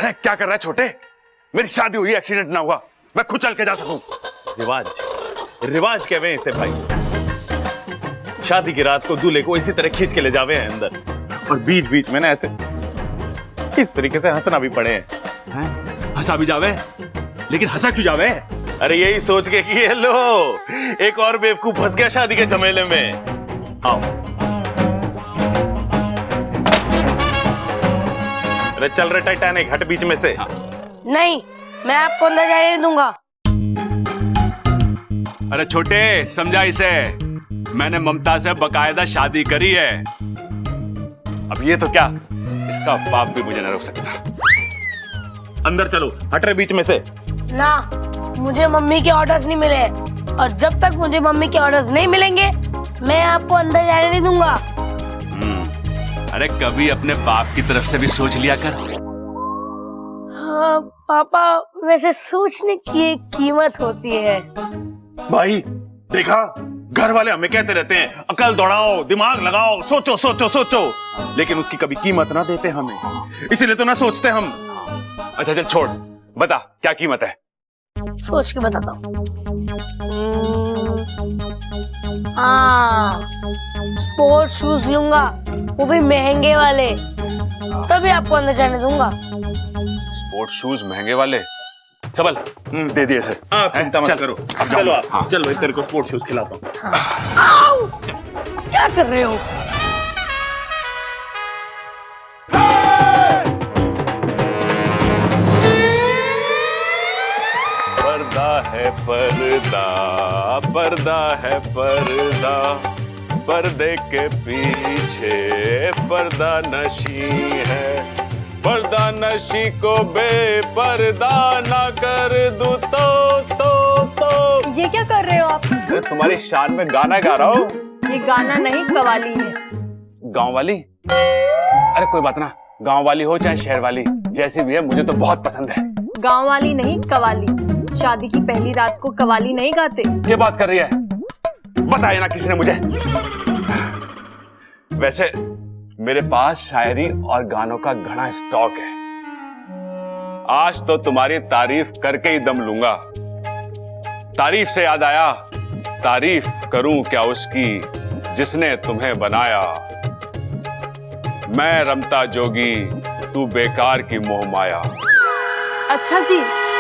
अरे क्या कर रहा है छोटे? मेरी शादी हुई, एक्सीडेंट ना हुआ, मैं खुद चल के जा सकूं। रिवाज रिवाज कहवे इसे भाई। शादी की रात को दूल्हे को इसी तरह खींच के ले जावे हैं अंदर, और बीच बीच में ना ऐसे इस तरीके से हंसना भी पड़े हैं। हंसा भी जावे, लेकिन हंसा क्यों जावे? अरे यही सोच के कि ये लो एक और बेवकूफ फंस गया शादी के झमेले में। आओ। अरे चल रहे टाइटैनिक, हट बीच में से। नहीं, मैं आपको अंदर जाने नहीं दूंगा। अरे छोटे, समझा इसे, मैंने ममता से बकायदा शादी करी है। अब ये तो क्या, इसका बाप भी मुझे न रोक सकता। अंदर चलो, हट रहे बीच में से। ना, मुझे मम्मी के ऑर्डर्स नहीं मिले, और जब तक मुझे मम्मी के ऑर्डर्स नहीं मिलेंगे मैं आपको अंदर जाने नहीं दूंगा। अरे कभी अपने बाप की तरफ से भी सोच लिया कर। हाँ पापा, वैसे सोचने की एक कीमत होती है। भाई देखा, घर वाले हमें कहते रहते हैं अकल दौड़ाओ, दिमाग लगाओ, सोचो सोचो सोचो, लेकिन उसकी कभी कीमत ना देते हमें, इसीलिए तो ना सोचते हम। अच्छा चल छोड़, बता क्या कीमत है? सोच के बताता हूँ। हाँ, स्पोर्ट्स शूज लूंगा, वो भी महंगे वाले, तभी आपको अंदर जाने दूंगा। स्पोर्ट शूज महंगे वाले? सबल दे दिए सर। आप चिंता मत करो, चलो आप। हाँ। चलो इस तेरे को स्पोर्ट शूज खिलाता हूँ। आओ! क्या कर रहे हो? पर्दा है पर्दा, पर्दा है पर्दा, पर्दे के पीछे पर्दा नशी है, पर्दा नशी को बेपर्दा ना कर दूं तो। ये क्या कर रहे हो आप? तुम्हारी शान में गाना गा रहा हूँ। ये गाना नहीं, कवाली है। गांव वाली? अरे कोई बात ना, गांव वाली हो चाहे शहर वाली, जैसी भी है मुझे तो बहुत पसंद है। गांव वाली नहीं, कवाली। शादी की पहली रात को कवाली नहीं गाते। ये बात कर रही है? बताया ना किसी ने मुझे। वैसे मेरे पास शायरी और गानों का घना स्टॉक है। आज तो तुम्हारी तारीफ करके ही दम लूंगा। तारीफ से याद आया, तारीफ करूं क्या उसकी जिसने तुम्हें बनाया। मैं रमता जोगी, तू बेकार की मोह माया। अच्छा जी,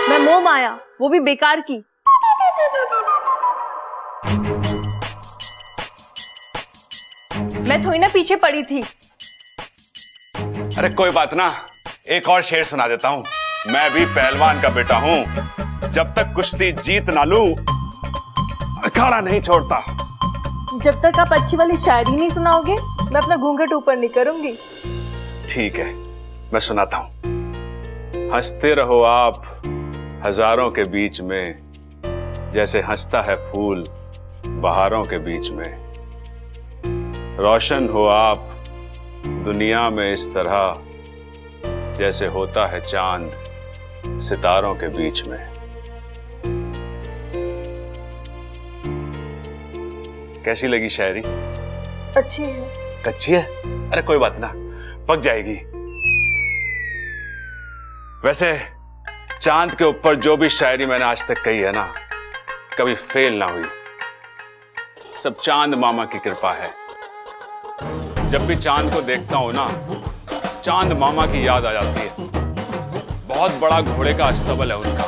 मैं मोह माया, वो भी बेकार की। मैं थोड़ी ना पीछे पड़ी थी। अरे कोई बात ना, एक और शेर सुना देता हूं। मैं भी पहलवान का बेटा हूं, जब तक कुश्ती जीत ना लूं अखाड़ा नहीं छोड़ता। जब तक आप अच्छी वाली शायरी नहीं सुनाओगे मैं अपना घूंघट ऊपर नहीं करूंगी। ठीक है, मैं सुनाता हूं। हंसते रहो आप हजारों के बीच में, जैसे हंसता है फूल बहारों के बीच में। रोशन हो आप दुनिया में इस तरह, जैसे होता है चांद सितारों के बीच में। कैसी लगी शायरी? अच्छी है। कच्ची है? अरे कोई बात ना, पक जाएगी। वैसे चांद के ऊपर जो भी शायरी मैंने आज तक कही है ना, कभी फेल ना हुई। सब चांद मामा की कृपा है। जब भी चांद को देखता हूं ना, चांद मामा की याद आ जाती है। बहुत बड़ा घोड़े का अस्तबल है उनका।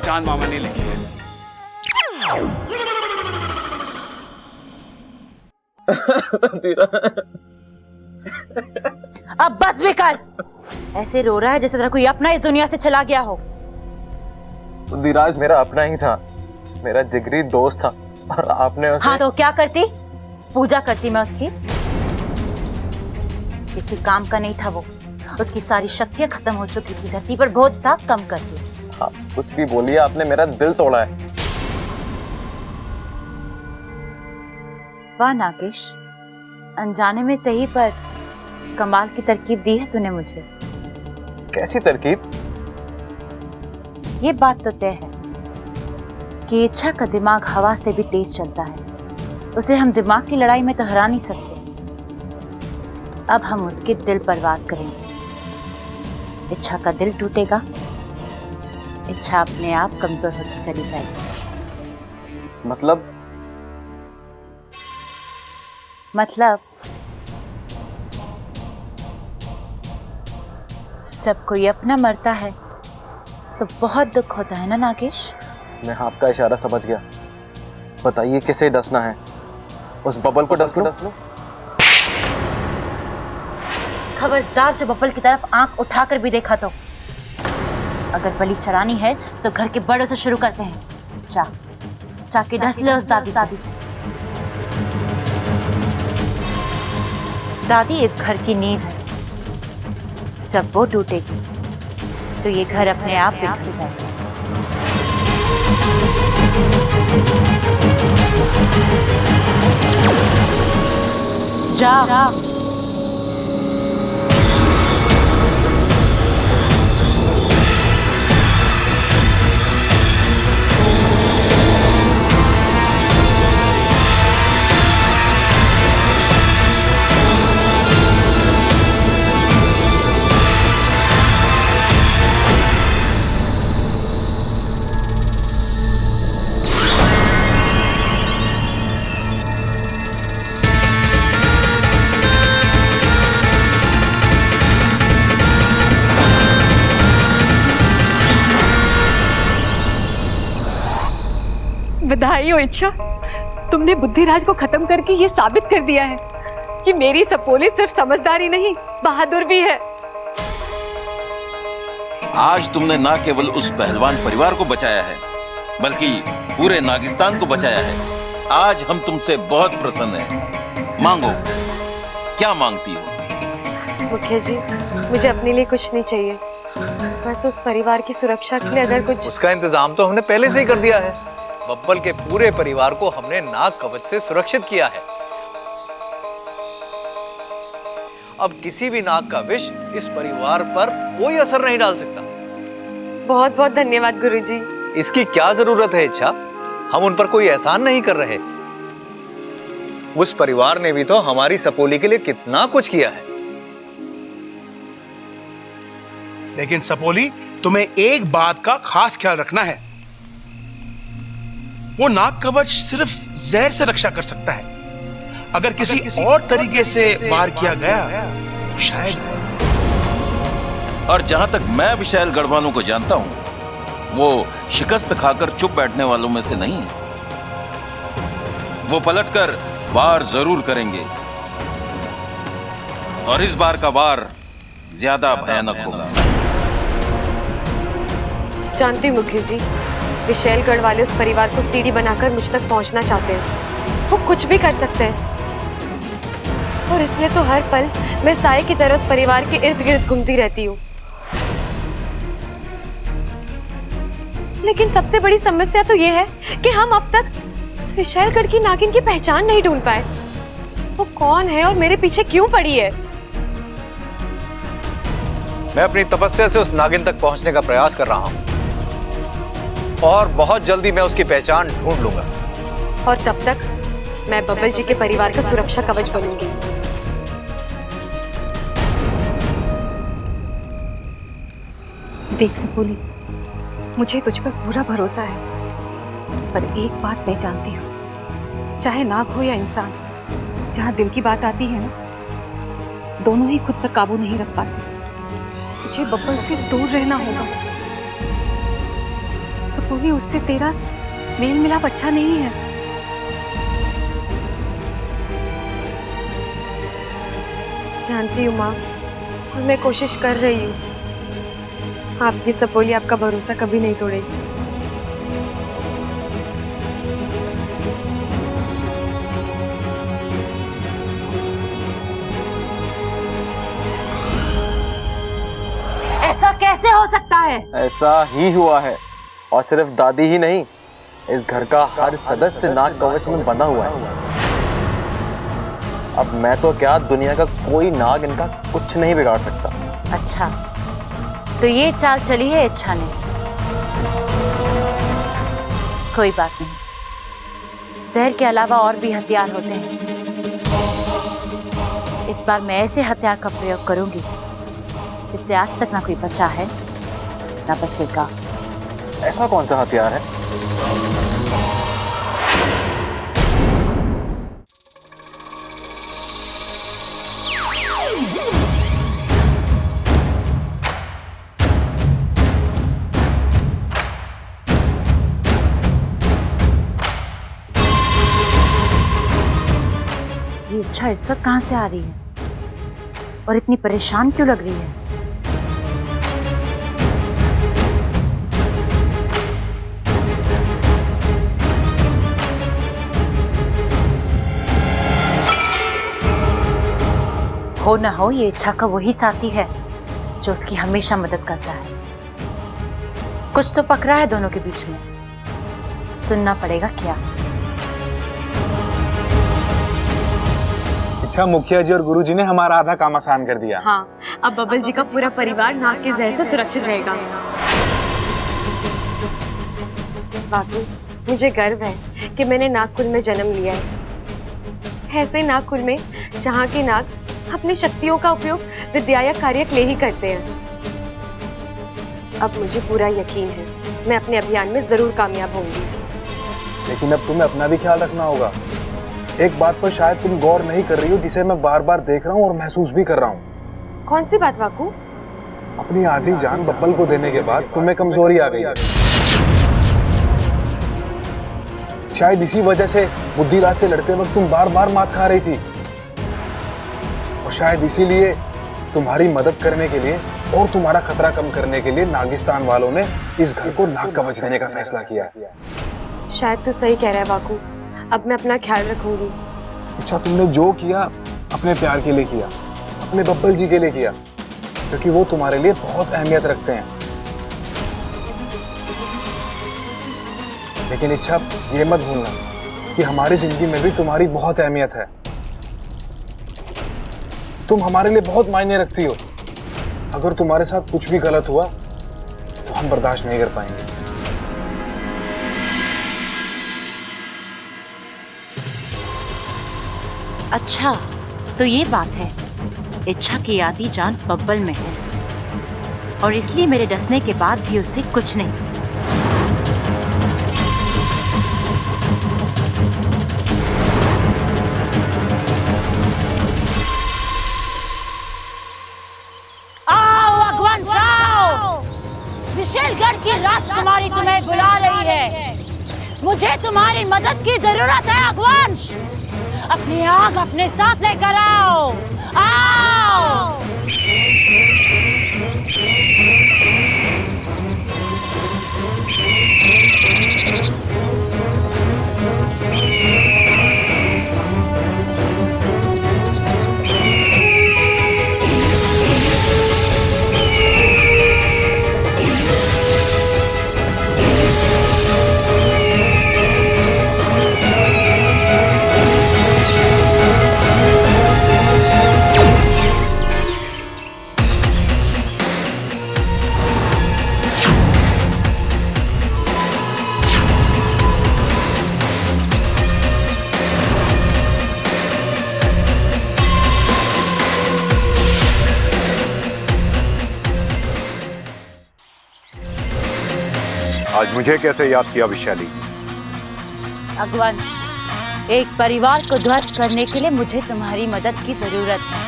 चांद मामा ने लिखी है। अब बस भी कर। ऐसे रो रहा है जैसे तेरा कोई अपना इस दुनिया से चला गया हो। धीराज मेरा अपना ही था, मेरा जिगरी दोस्त था, और आपने उसे... हाँ तो क्या करती? पूजा करती मैं उसकी। किसी काम का नहीं था वो, उसकी सारी शक्तियां खत्म हो चुकी थी, धरती पर बोझ था, कम कर दिया। आप कुछ भी बोलिए, आपने मेरा दिल तोड़ा है। वाह नागेश, अनजाने में सही पर कमाल की तरकीब दी है तूने मुझे। कैसी तरकीब? ये बात तो तय है कि इच्छा का दिमाग हवा से भी तेज चलता है। उसे हम दिमाग की लड़ाई में तो हरा नहीं सकते। अब हम उसके दिल पर वार करेंगे। इच्छा का दिल टूटेगा, इच्छा अपने आप कमजोर होती चली जाएगी। मतलब जब कोई अपना मरता है तो बहुत दुख होता है ना नागेश। मैं आपका इशारा समझ गया। बताइए किसे डसना है? उस बबल को डस लूं? खबरदार जो बबल की तरफ आंख उठाकर भी देखा तो। अगर बलि चढ़ानी है तो घर के बड़ों से शुरू करते हैं। जाके डस ले उस दादी। दादी इस घर की नींव है। जब वो टूटेगी तो ये घर अपने आप बिखर जाएगा। जा। बधाई हो इच्छा, तुमने बुद्धिराज को खत्म करके ये साबित कर दिया है कि मेरी सपोली सिर्फ समझदार ही नहीं, बहादुर भी है। आज तुमने ना केवल उस पहलवान परिवार को बचाया है बल्कि पूरे नागिस्तान को बचाया है। आज हम तुमसे बहुत प्रसन्न हैं। मांगो, क्या मांगती हो? मुखिया जी, मुझे अपने लिए कुछ नहीं चाहिए, बस उस परिवार की सुरक्षा के लिए अगर कुछ। उसका इंतजाम तो हमने पहले से ही कर दिया है। बब्बल के पूरे परिवार को हमने नाग कवच से सुरक्षित किया है। अब किसी भी नाग का विष इस परिवार पर कोई असर नहीं डाल सकता। बहुत बहुत धन्यवाद गुरुजी। इसकी क्या जरूरत है इच्छा? हम उन पर कोई एहसान नहीं कर रहे। उस परिवार ने भी तो हमारी सपोली के लिए कितना कुछ किया है। लेकिन सपोली, तुम्हें एक बात का खास ख्याल रखना है। वो नाग कवच सिर्फ जहर से रक्षा कर सकता है। अगर किसी और तरीके से वार किया गया तो शायद। और जहां तक मैं विशाल गढ़वालों को जानता हूं, वो शिकस्त खाकर चुप बैठने वालों में से नहीं है। वो पलटकर वार जरूर करेंगे और इस बार का वार ज्यादा भयानक होगा। जानती हूँ मुखिया जी, विशैलगढ़ वाले उस परिवार को सीढ़ी बनाकर मुझ तक पहुंचना चाहते हैं। वो कुछ भी कर सकते हैं और इसलिए तो हर पल मैं साए की तरह उस परिवार के इर्द गिर्द घूमती रहती हूँ। लेकिन सबसे बड़ी समस्या तो ये है कि हम अब तक उस विशैलगढ़ की नागिन की पहचान नहीं ढूंढ पाए। वो कौन है और मेरे पीछे क्यों पड़ी है? मैं अपनी तपस्या से उस नागिन तक पहुंचने का प्रयास कर रहा हूं और बहुत जल्दी मैं उसकी पहचान ढूंढ लूंगा। और तब तक मैं बब्बल जी के परिवार का सुरक्षा कवच बनूंगी। देख सपोली, मुझे तुझ पर पूरा भरोसा है, पर एक बात मैं जानती हूँ, चाहे नाग हो या इंसान, जहाँ दिल की बात आती है ना, दोनों ही खुद पर काबू नहीं रख पाते। मुझे बब्बल से दूर रहना होगा। सपोली, उससे तेरा मेल मिलाप अच्छा नहीं है। जानती हूँ माँ, और मैं कोशिश कर रही हूँ। आपकी सपोली आपका भरोसा कभी नहीं तोड़ेगी। ऐसा कैसे हो सकता है? ऐसा ही हुआ है, और सिर्फ दादी ही नहीं, इस घर का हर सदस्य नाग कवच में बंधा हुआ है। अब मैं तो क्या, दुनिया का कोई नाग इनका कुछ नहीं बिगाड़ सकता। अच्छा, तो अब तुम मुझे बता दो, इस परिवार को किसने बचाया? मैं तो क्या, दुनिया का कोई नाग इनका कुछ नहीं बिगाड़ सकता। अब मैं तो क्या, दुनिया का कोई नाग इनका कुछ नहीं बिगाड़ सकता। अच्छा, तो अब मैं तो क्या, दुनिया का कोई नाग इनका कुछ नहीं बिगाड़ सकता। अच्छा, तो ये चाल चली है इच्छा ने। कोई बात नहीं, जहर के अलावा और भी हथियार होते हैं। इस बार मैं ऐसे हथियार का प्रयोग करूंगी जिससे आज तक ना कोई बचा है ना बचेगा। ऐसा कौन सा हथियार है? ये इच्छा इस वक्त कहां से आ रही है और इतनी परेशान क्यों लग रही है? हो ना हो ये इच्छा का वही साथी है जो उसकी हमेशा मदद करता है। कुछ तो पकड़ा है दोनों के बीच में, सुनना पड़ेगा क्या। अच्छा, मुखिया जी और गुरुजी ने हमारा आधा काम आसान कर दिया। हाँ, अब बबल जी का पूरा परिवार नाग के जहर से सुरक्षित रहेगा। बाकी मुझे गर्व है कि मैंने नागकुल में जन्म लिया है। ऐसे नागकुल में जहाँ के नाग अपनी शक्तियों का उपयोग विद्या या कार्य के लिए ही करते हैं। अब मुझे पूरा यकीन है मैं अपने अभियान में जरूर कामयाब होंगी। लेकिन अब तुम्हें अपना भी ख्याल रखना होगा। एक बात पर शायद तुम गौर नहीं कर रही हो, जिसे मैं बार बार देख रहा हूँ और महसूस भी कर रहा हूँ। कौन सी बात वाकू? अपनी आधी जान बब्बल को देने के बाद तुम्हें कमजोरी आ गई। शायद इसी वजह से बुद्धिराज से लड़ते वक्त तुम बार बार मात खा रही थी, और शायद इसीलिए तुम्हारी मदद करने के लिए और तुम्हारा खतरा कम करने के लिए नागिस्तान वालों ने इस घर को नाग कवच देने का फैसला किया। शायद तू सही कह रहा है वाकू, अब मैं अपना ख्याल रखूंगी। अच्छा, तुमने जो किया अपने प्यार के लिए किया, अपने बब्बल जी के लिए किया, क्योंकि वो तुम्हारे लिए बहुत अहमियत रखते हैं। लेकिन इच्छा, ये मत भूलना कि हमारी जिंदगी में भी तुम्हारी बहुत अहमियत है। तुम हमारे लिए बहुत मायने रखती हो। अगर तुम्हारे साथ कुछ भी गलत हुआ तो हम बर्दाश्त नहीं कर पाएंगे। अच्छा, तो ये बात है। इच्छा की आधी जान बब्बल में है और इसलिए मेरे डसने के बाद भी उससे कुछ नहीं। विशेलगढ़ की राजकुमारी तुम्हें बुला रही है। मुझे तुम्हारी मदद की जरूरत है अगवंश। अपनी आग अपने साथ लेकर आओ। आओ। आज मुझे कैसे याद किया विशाली? अगवंश, एक परिवार को ध्वस्त करने के लिए मुझे तुम्हारी मदद की जरूरत है।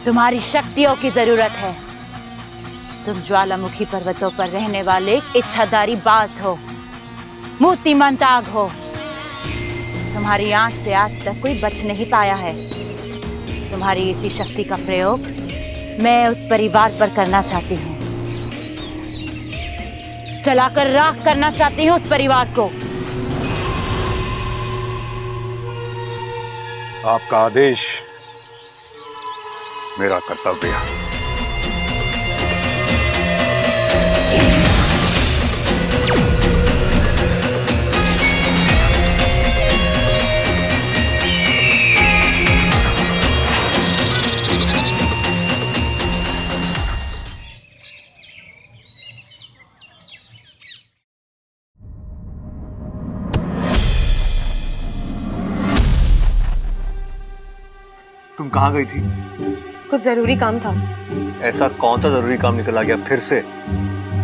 तुम्हारी शक्तियों की जरूरत है। तुम ज्वालामुखी पर्वतों पर रहने वाले एक इच्छाधारी बाज हो, मूर्तिमंत आग हो। तुम्हारी आंच से आज तक कोई बच नहीं पाया है। तुम्हारी इसी शक्ति का प्रयोग मैं उस परिवार पर करना चाहती हूँ। जलाकर राख करना चाहती हूँ उस परिवार को। आपका आदेश मेरा कर्तव्य है। तुम कहाँ गई थी? कुछ जरूरी काम था। ऐसा कौन सा जरूरी काम निकल आ गया फिर से?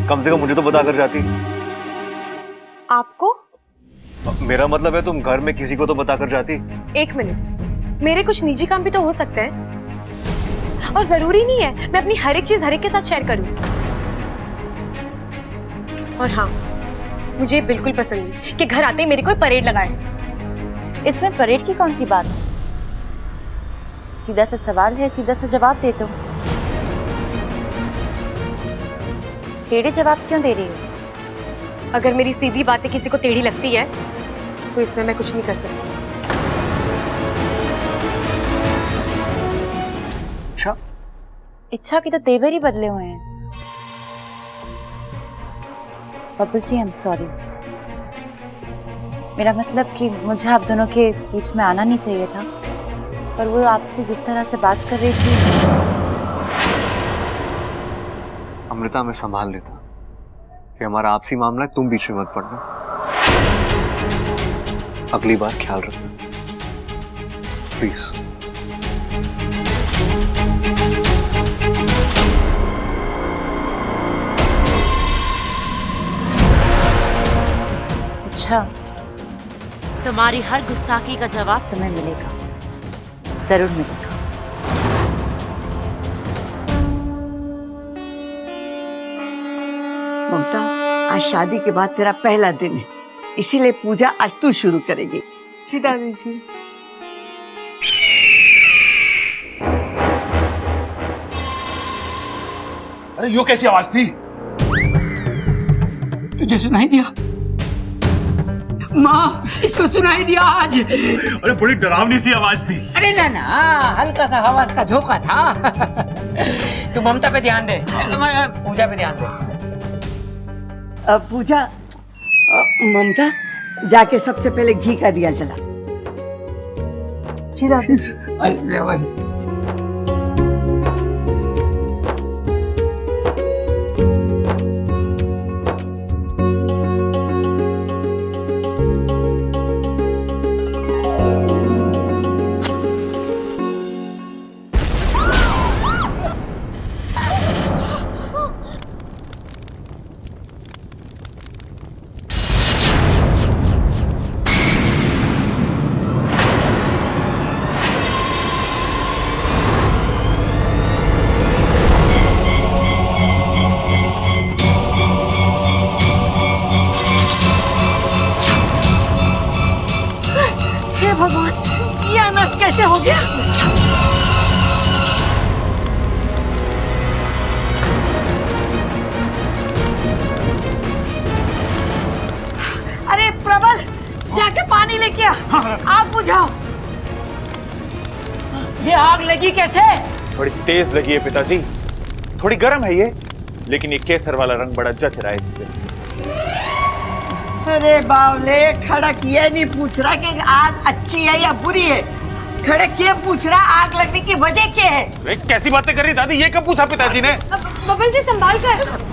कम से कम मुझे तो बता कर जाती। आपको? मेरा मतलब है तुम घर में किसी को तो बता कर जाती। एक मिनट, मेरे कुछ निजी काम भी तो हो सकते हैं और जरूरी नहीं है मैं अपनी हर एक चीज हर एक के साथ शेयर करूं। और हाँ, मुझे बिल्कुल पसंद नहीं कि घर आते ही मेरी कोई परेड लगाए। इसमें परेड की कौन सी बात है? सीधा सा सवाल है, सीधा सा जवाब दे दो। टेढ़े जवाब क्यों दे रही हो? अगर मेरी सीधी बातें किसी को टेढ़ी लगती है तो इसमें मैं कुछ नहीं कर सकती। इच्छा की तो तेवर ही बदले हुए हैं। बबल जी, आई एम सॉरी। मेरा मतलब कि मुझे आप दोनों के बीच में आना नहीं चाहिए था, पर वो आपसे जिस तरह से बात कर रही थी। अमृता, मैं संभाल लेता। ये हमारा आपसी मामला है, तुम बीच में मत पड़ना। अगली बार ख्याल रखना प्लीज। अच्छा, तुम्हारी हर गुस्ताखी का जवाब तुम्हें मिलेगा, जरूर मिलेगा। ममता, आज शादी के बाद तेरा पहला दिन है, इसीलिए पूजा आज तू शुरू करेगी। जी दादी जी। अरे यो कैसी आवाज थी? तुझे सुनाई दिया? माँ, इसको सुनाई दिया आज। अरे बड़ी डरावनी सी आवाज थी। अरे ना ना, हल्का सा आवाज का झोंका था। तू ममता पे ध्यान दे, पूजा पे ध्यान दे। पूजा, ममता जाके सबसे पहले घी का दिया जला। जी दादी। भगवान, ये अनर्थ कैसे हो गया? अरे प्रबल, जाके पानी लेके आ। आग बुझाओ। ये आग लगी कैसे? थोड़ी तेज लगी है पिताजी, थोड़ी गर्म है ये, लेकिन ये केसर वाला रंग बड़ा जच रहा है इस पे। अरे बावले, खड़क ये नहीं पूछ रहा कि आग अच्छी है या बुरी है, खड़क ये पूछ रहा आग लगने की वजह क्या है। अरे कैसी बातें कर रही दादी, ये कब पूछा पिताजी ने? बबल जी संभाल कर।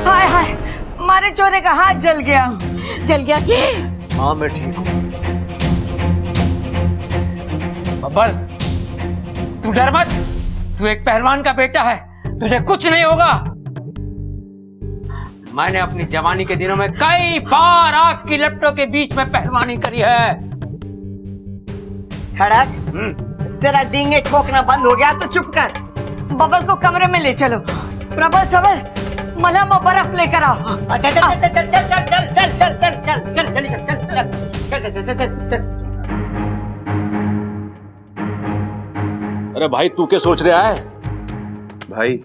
हाय हाय, मारे चोरे का हाथ जल गया। जल गया कि? हाँ मैं ठीक हूँ। बब्बर, तू डर मत, तू एक पहलवान का बेटा है, तुझे कुछ नहीं होगा। मैंने अपनी जवानी के दिनों में कई बार आग की लपटों के बीच में पहलवानी करी है। खड़क, तेरा डींगे ठोकना बंद हो गया तो चुप कर। बबल को कमरे में ले चलो। प्रबल सबल, मलहम और बर्फ लेकर आओ। चल चल चल चल चल चल चल चल चल चल चल चल चल चल चल चल चल। अरे भाई तू क्या सोच रहा है? भाई,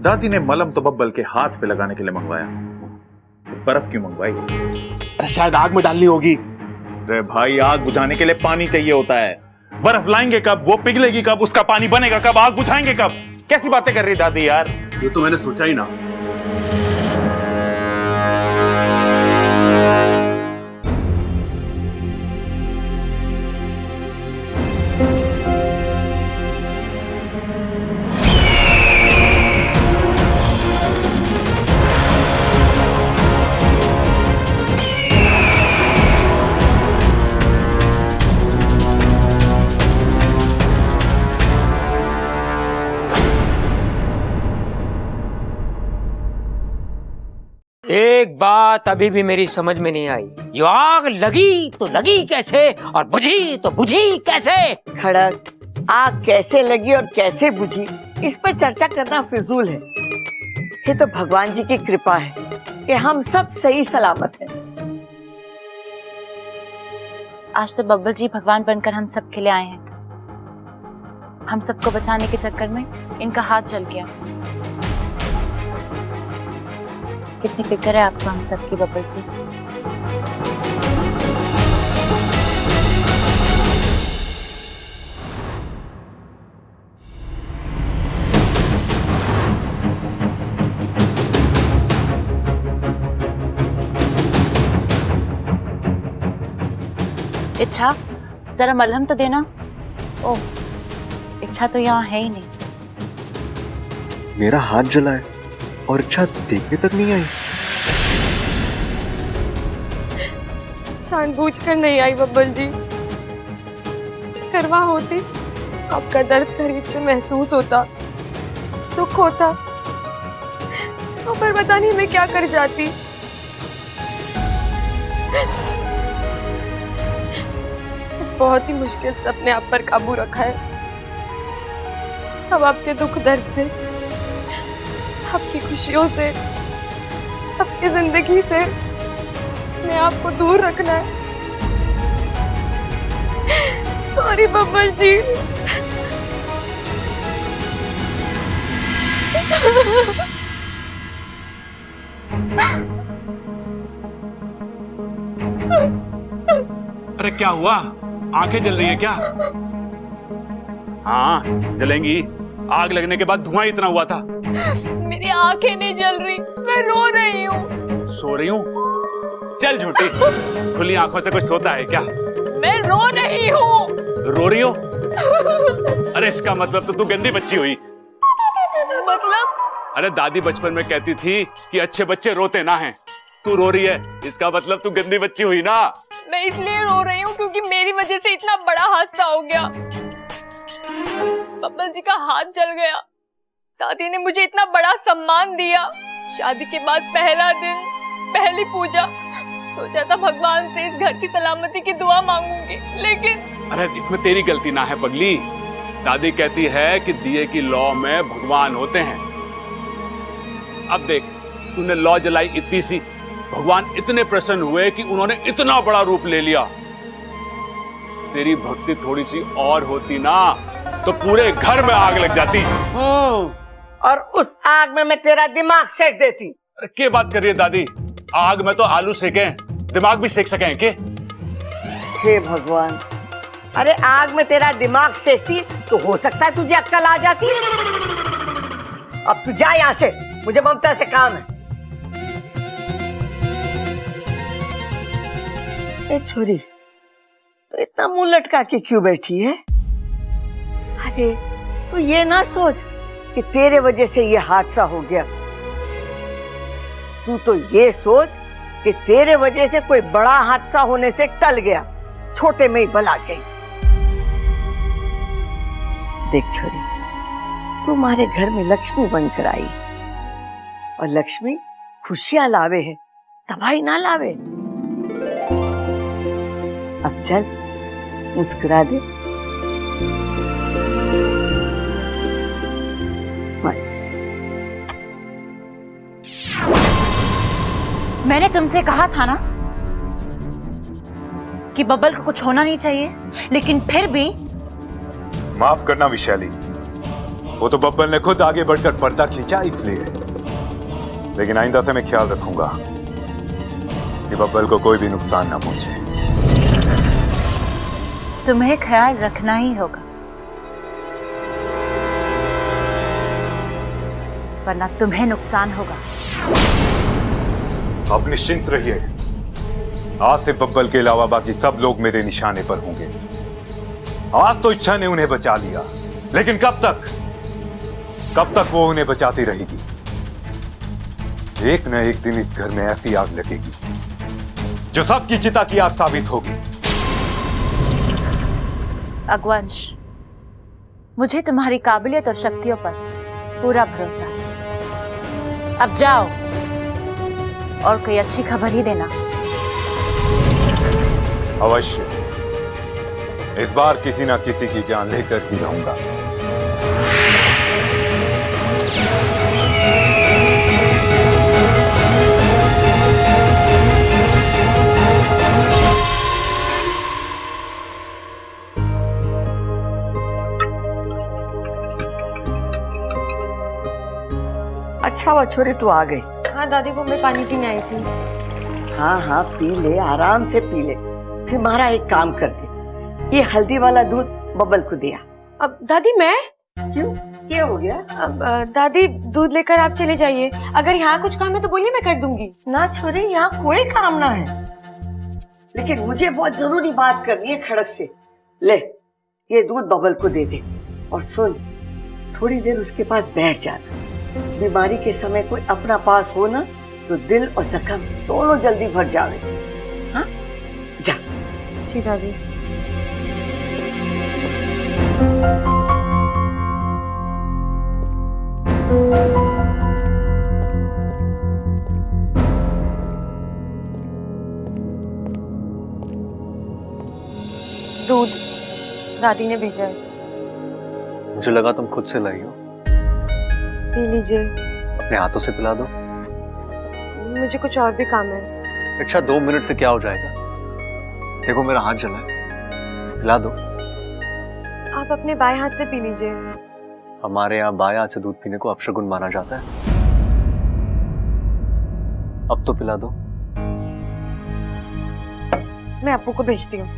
दादी ने मलहम तो बब्बल के हाथ पे लगाने के लिए मंगवाया, बर्फ क्यों मंगवाई? अरे शायद आग में डालनी होगी। अरे भाई, आग बुझाने के लिए पानी चाहिए होता है। बर्फ लाएंगे कब, वो पिघलेगी कब, उसका पानी बनेगा कब, आग बुझाएंगे कब? कैसी बातें कर रही दादी यार। ये तो मैंने सोचा ही ना। एक बात अभी भी मेरी समझ में नहीं आई, ये आग लगी तो लगी कैसे और बुझी तो बुझी कैसे? खड़क, आग कैसे लगी और कैसे बुझी इस पर चर्चा करना फिजूल है। ये तो भगवान जी की कृपा है कि हम सब सही सलामत हैं। आज तो बब्बल जी भगवान बनकर हम सब के लिए आए हैं। हम सबको बचाने के चक्कर में इनका हाथ जल गया। कितनी फिक्र है आपको हम सबकी बब्बल जी। इच्छा, जरा मलहम तो देना। ओह, इच्छा तो यहाँ है ही नहीं। मेरा हाथ जला है और इच्छा देखने तक नहीं आई। जानबूझकर नहीं आई बब्बल जी, करवा होती आपका दर्द करीब से महसूस होता, दुख होता, तो पर पता नहीं मैं क्या कर जाती। बहुत ही मुश्किल से अपने आप पर काबू रखा है। अब आपके दुख दर्द से, आपकी खुशियों से, आपकी जिंदगी से अपने आप को दूर रखना है। सॉरी बब्बल जी। अरे क्या हुआ? आंखें जल रही है क्या? हाँ जलेंगी, आग लगने के बाद धुआं इतना हुआ था। मेरी आंखें नहीं जल रही, मैं रो रही हूँ। सो रही हूँ? चल झूठी, खुली आंखों से कोई सोता है क्या? मैं रो रही हूँ। रो रही हो? अरे इसका मतलब तो तू गंदी बच्ची हुई। मतलब? अरे दादी बचपन में कहती थी कि अच्छे बच्चे रोते ना हैं। तू रो रही है, इसका मतलब तू गंदी बच्ची हुई ना। मैं इसलिए रो रही हूँ क्योंकि मेरी वजह से इतना बड़ा हादसा हो गया। बब्बल जी का हाथ जल गया, दादी ने मुझे इतना बड़ा सम्मान दिया, शादी के बाद पहला दिन, पहली पूजा, सोचा था भगवान से इस घर की सलामती की दुआ मांगूंगी, लेकिन अरे इसमें तेरी गलती ना है पगली। दादी कहती है कि दिए की लौ में भगवान होते हैं। अब देख, तूने लौ जलाई इतनी सी, भगवान इतने प्रसन्न हुए कि उन्होंने इतना बड़ा रूप ले लिया। तेरी भक्ति थोड़ी सी और होती ना तो पूरे घर में आग लग जाती। और उस आग में मैं तेरा दिमाग सेक देती। अरे क्या बात कर रही है दादी? आग में तो आलू सेके, दिमाग भी सेक सके के? हे भगवान, अरे आग में तेरा दिमाग सेकती तो हो सकता है तुझे अक्ल आ जाती। अब तू जा यहाँ से, मुझे ममता से काम है। ए छोरी, तो इतना मुंह लटका के क्यों बैठी है? अरे तू ये ना सोच कि तेरे वजह से ये हादसा हो गया। तू तो ये सोच कि तेरे वजह से कोई बड़ा हादसा होने से टल गया, छोटे में ही भला गई। देख छोरी, तुम्हारे घर में लक्ष्मी बनकर आई और लक्ष्मी खुशियां लावे है, तबाही ना लावे। अब चल मुस्कुरा दे। मैंने तुमसे कहा था ना कि बब्बल को कुछ होना नहीं चाहिए, लेकिन फिर भी। माफ करना विशाली, वो तो बब्बल ने खुद आगे बढ़कर पर्दा खींचा इसलिए, लेकिन आइंदा से मैं ख्याल रखूंगा कि बब्बल को कोई भी नुकसान ना पहुंचे। तुम्हें ख्याल रखना ही होगा, वरना तुम्हें नुकसान होगा। आप निश्चिंत रहिए, आज से बब्बल के अलावा बाकी सब लोग मेरे निशाने पर होंगे। आज तो इच्छा ने उन्हें बचा लिया, लेकिन कब तक वो उन्हें बचाती रहेगी? एक न एक दिन इस घर में ऐसी आग लगेगी जो सबकी चिता की आग साबित होगी। अगवंश, मुझे तुम्हारी काबिलियत और शक्तियों पर पूरा भरोसा है। अब जाओ और कोई अच्छी खबर ही देना। अवश्य, इस बार किसी ना किसी की जान लेकर ही रहूंगा। अच्छा हुआ छोरी तू आ गई। हाँ दादी, वो मैं पानी पीने आई थी। हाँ हाँ पी ले, आराम से पी ले। फिर मारा एक काम कर दे, ये हल्दी वाला दूध बबल को दिया। अब दादी मैं क्यों, क्या हो गया? अब दादी दूध लेकर आप चले जाइए। अगर यहाँ कुछ काम है तो बोलिए, मैं कर दूंगी। ना छोरी, यहाँ कोई काम ना है, लेकिन मुझे बहुत जरूरी बात करनी है खड़क से। ले ये दूध बबल को दे दे, और सुन थोड़ी देर उसके पास बैठ जाना। बीमारी के समय कोई अपना पास हो ना तो दिल और जख्म दोनों जल्दी भर जावे। हाँ जा। जी दादी। दूध दादी ने भेजा है। मुझे लगा तुम खुद से लाई हो। पी लीजिए। अपने हाथों से पिला दो। मुझे कुछ और भी काम है। अच्छा 2 मिनट से क्या हो जाएगा? देखो मेरा हाथ जला है, पिला दो। आप अपने बाएं हाथ से पी लीजिए। हमारे यहाँ बाएं हाथ से दूध पीने को अपशगुन माना जाता है। अब तो पिला दो। मैं अप्पू को भेजती हूँ।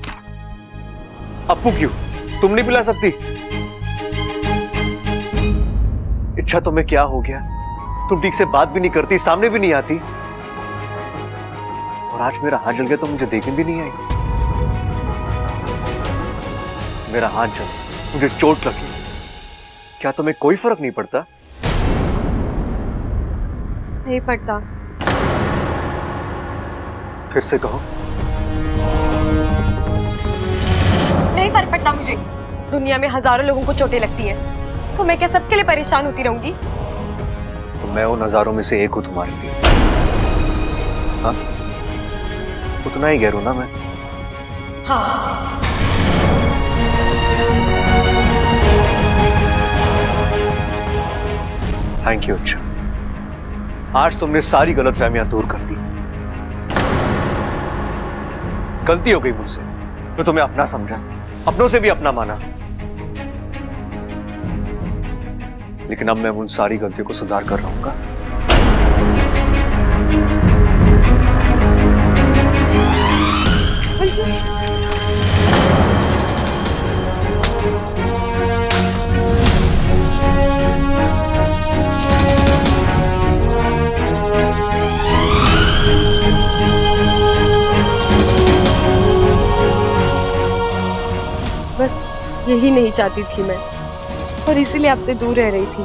अप्पू क्यों? तुम नहीं पिला सकती? इच्छा तुम्हें क्या हो गया? तुम ठीक से बात भी नहीं करती, सामने भी नहीं आती, और आज मेरा हाथ जल गया तो मुझे देखने भी नहीं आई। मेरा हाथ जल, मुझे चोट लगी, क्या तुम्हें कोई फर्क नहीं पड़ता? नहीं पड़ता। फिर से कहो। नहीं फर्क पड़ता मुझे। दुनिया में हजारों लोगों को चोटें लगती हैं, तो मैं क्या सबके लिए परेशान होती रहूंगी? तो मैं उन हजारों में से एक हूं तुम्हारे लिए। हाँ, उतना ही गैर हूं ना मैं। हाँ। Thank you. अच्छा, आज तुमने सारी गलतफहमियां दूर कर दी। गलती हो गई मुझसे, मैं तुम्हें अपना समझा, अपनों से भी अपना माना, लेकिन अब मैं उन सारी गलतियों को सुधार कर रहूंगा। बस यही नहीं चाहती थी मैं, और इसीलिए आपसे दूर रह रही थी।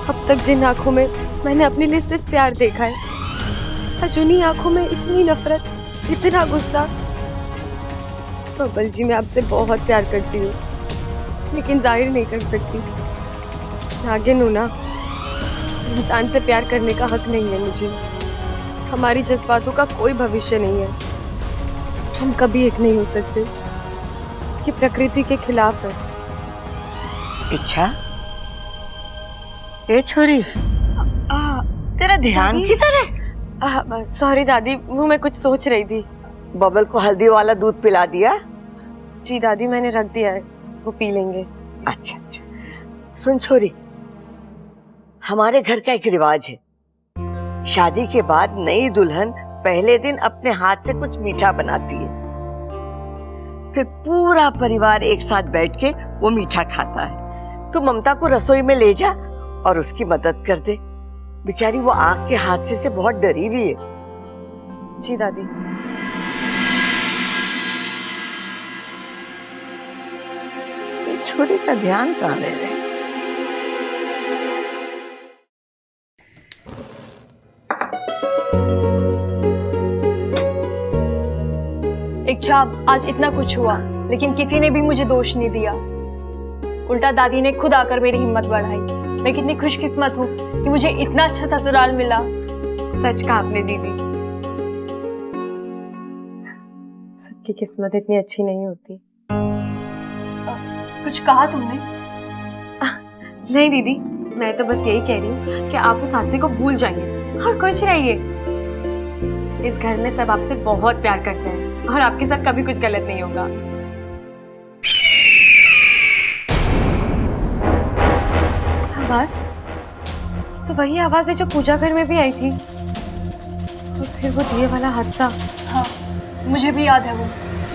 अब तक जिन आंखों में मैंने अपने लिए सिर्फ प्यार देखा है, आज उन्हीं आंखों में इतनी नफरत, इतना गुस्सा। बबल जी, मैं आपसे बहुत प्यार करती हूँ, लेकिन जाहिर नहीं कर सकती। नागिन हूँ ना, इंसान से प्यार करने का हक नहीं है मुझे। हमारी जज्बातों का कोई भविष्य नहीं है, हम कभी एक नहीं हो सकते। ये प्रकृति के खिलाफ है। इच्छा, ए छोरी, तेरा ध्यान किधर है? सॉरी दादी, वो मैं कुछ सोच रही थी। बबल को हल्दी वाला दूध पिला दिया? जी दादी, मैंने रख दिया है, वो पी लेंगे। अच्छा अच्छा। सुन छोरी, हमारे घर का एक रिवाज है, शादी के बाद नई दुल्हन पहले दिन अपने हाथ से कुछ मीठा बनाती है, फिर पूरा परिवार एक साथ बैठ के वो मीठा खाता है। तो ममता को रसोई में ले जा और उसकी मदद कर दे, बेचारी वो आग के हादसे से बहुत डरी हुई है। जी दादी। ये छोरी का ध्यान कहाँ रह गए? इच्छा, आज इतना कुछ हुआ, लेकिन किसी ने भी मुझे दोष नहीं दिया। उल्टा दादी ने खुद आकर मेरी हिम्मत बढ़ाई। मैं कितनी खुशकिस्मत हूँ कि मुझे इतना अच्छा ससुराल मिला। सच कहा आपने दीदी, सबकी किस्मत इतनी अच्छी नहीं होती। कुछ कहा तुमने? नहीं दीदी, मैं तो बस यही कह रही हूँ कि आप उस हादसे को भूल जाइए और खुश रहिए। इस घर में सब आपसे बहुत प्यार करते हैं और आपके साथ कभी कुछ गलत नहीं होगा। आवाज तो वही आवाज है जो पूजा घर में भी आई थी, और फिर वो दिए वाला हादसा। हाँ, मुझे भी याद है वो।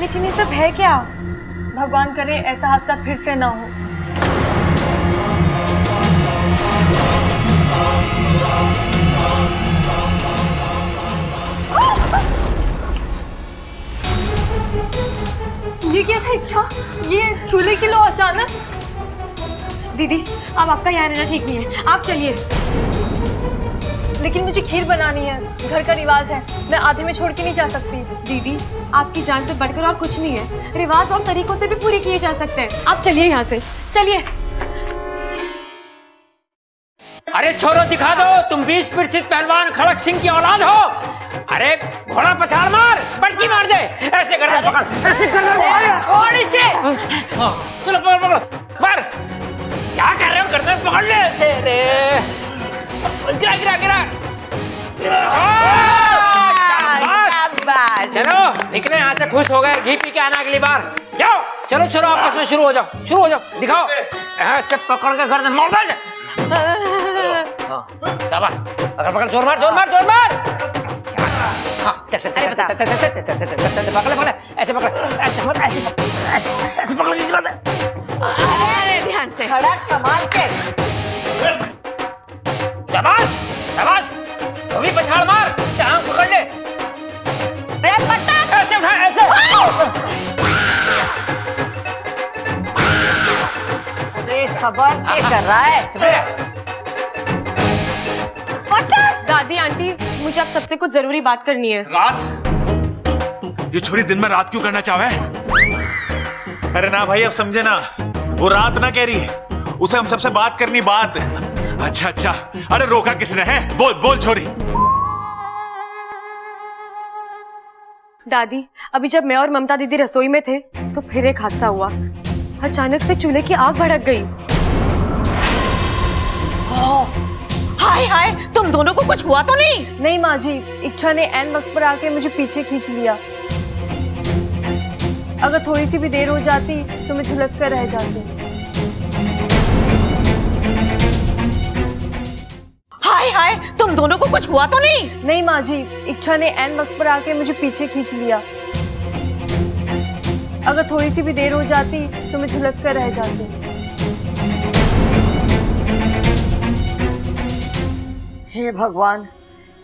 लेकिन ये सब है क्या? भगवान करे ऐसा हादसा फिर से ना हो। ये क्या था इच्छा? ये चूल्हे की लो अचानक। दीदी, अब आपका यहाँ रहना ठीक नहीं है, आप चलिए। लेकिन मुझे खीर बनानी है, घर का रिवाज है, मैं आधे में छोड़ के नहीं जा सकती। दीदी, आपकी जान से बढ़कर और कुछ नहीं है, रिवाज और तरीकों से भी पूरी किए जा सकते हैं। आप चलिए यहाँ से, चलिए। अरे छोरो, दिखा दो तुम 20 प्रसिद्ध पहलवान खड़क सिंह की औलाद हो। अरे घोड़ा पछाड़ मार, पटकी मार दे, ऐसे कर दे, पकड़, ऐसे कर दे, छोड़ इसे। चलो पकड़ पकड़, मार। क्या कर रहे हो, करते पकड़ ले ऐसे। गिरा गिरा गिरा। चलो निकले यहाँ से, खुश हो गए, घी पी के आना अगली बार। जाओ चलो छोरो, आपस में शुरू हो जाओ, दिखाओ। ऐसे पकड़ के गर्दन मोड़ दे। शाबाश, अगर पकड़, जोर मार। हाँ, पकड़, ऐसे पकड़, ऐसे पकड़ के गिरा दे। अरे ध्यान से, खड़क संभाल के। शाबाश, तू भी पछाड़ मार, टांग पकड़ ले। ऐसे उठा, ऐसे। संभाल के कर रहा है। दादी, आंटी, मुझे आप सबसे कुछ जरूरी बात करनी है। रात? ये छोरी दिन में रात क्यों करना चाहे? अरे ना भाई, अब समझे ना, वो रात ना कह रही है, उसे हम सबसे बात करनी, बात। अच्छा, अरे रोका किसने है? बोल छोरी। दादी, अभी जब मैं और ममता दीदी रसोई में थे तो फिर एक हादसा हुआ। अचानक से चूल्हे की आग भड़क गई। हाय, तुम दोनों को कुछ हुआ तो नहीं? नहीं माँ जी, इच्छा ने ऐन वक्त पर आके मुझे पीछे खींच लिया। अगर थोड़ी सी भी देर हो जाती तो मैं झुलस कर रह जाती। हाय, तुम दोनों को कुछ हुआ तो नहीं? नहीं माँ जी, इच्छा ने ऐन वक्त पर आके मुझे पीछे खींच लिया। अगर थोड़ी सी भी देर हो जाती तो मैं झुलस कर रह जाती। हे भगवान,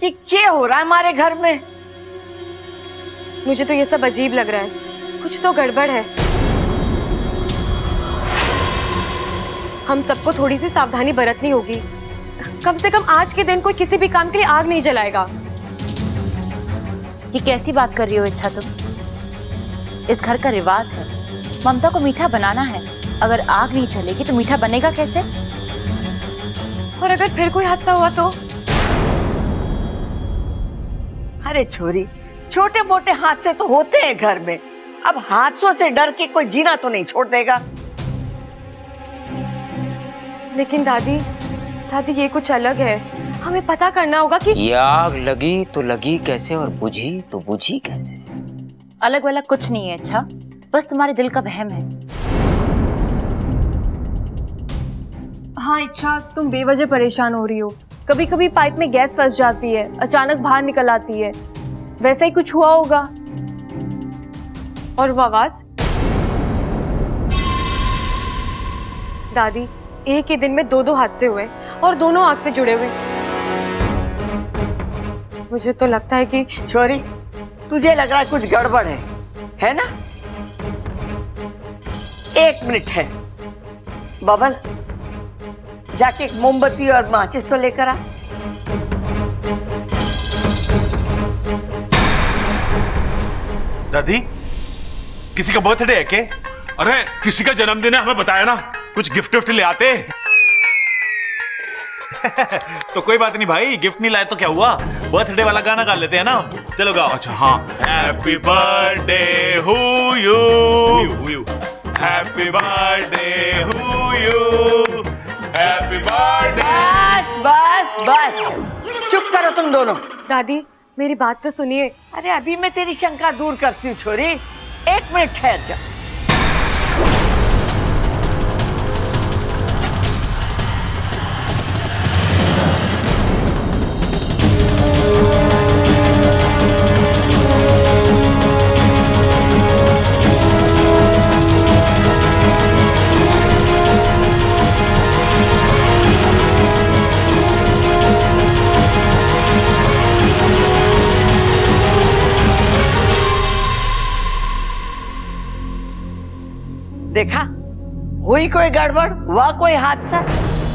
ये क्या हो रहा है हमारे घर में? मुझे तो ये सब अजीब लग रहा है, कुछ तो गड़बड़ है। हम सबको थोड़ी सी सावधानी बरतनी होगी। कम से कम आज के दिन कोई किसी भी काम के लिए आग नहीं जलाएगा। ये कैसी बात कर रही हो इच्छा तुम? इस घर का रिवाज है, ममता को मीठा बनाना है। अगर आग नहीं जलेगी तो मीठा बनेगा कैसे? और अगर फिर कोई हादसा हुआ तो? अरे छोरी, छोटे मोटे हादसे तो होते हैं घर में, अब हादसों से डर के कोई जीना तो नहीं छोड़ देगा। लेकिन दादी, ये कुछ अलग है, हमें पता करना होगा कि ये आग लगी तो लगी कैसे और बुझी तो बुझी कैसे। अलग वलग कुछ नहीं है अच्छा, बस तुम्हारे दिल का वहम है। हाँ इच्छा, तुम बेवजह परेशान हो रही हो। कभी कभी पाइप में गैस फंस जाती है, अचानक बाहर निकल आती है, वैसा ही कुछ हुआ होगा। और वो आवाज? दादी, एक ही दिन में दो हादसे हुए और दोनों आग से जुड़े हुए। मुझे तो लगता है कि छोरी, तुझे लग रहा है कुछ गड़बड़ है ना? एक मिनट है, बबल जाके एक मोमबत्ती और माचिस तो लेकर आ। दादी, किसी का बर्थडे है क्या? अरे किसी का जन्मदिन है, हमें बताया ना, कुछ गिफ्ट ले आते। तो कोई बात नहीं भाई, गिफ्ट नहीं लाए तो क्या हुआ, बर्थडे वाला गाना गा लेते हैं ना, चलो गाओ। अच्छा हाँ। Happy birthday who you, happy birthday who you, happy birthday. बस बस बस, चुप करो तुम दोनों। दादी मेरी बात तो सुनिए। अरे अभी मैं तेरी शंका दूर करती हूँ छोरी, 1 मिनट ठहर जा। देखा, हुई कोई गड़बड़, हुआ कोई हादसा,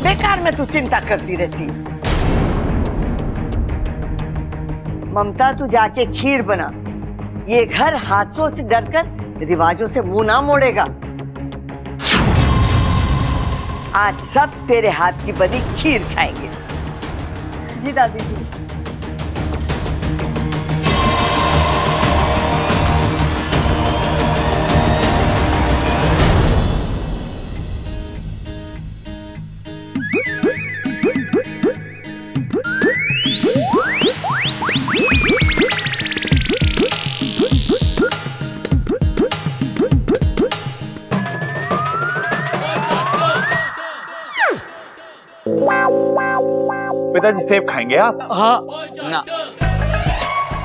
बेकार में तू चिंता करती रहती। ममता तू जाके खीर बना, ये घर हादसों से डरकर रिवाजों से मुंह ना मोड़ेगा। आज सब तेरे हाथ की बनी खीर खाएंगे। जी दादी जी। पिताजी सेब खाएंगे आप? हाँ ना।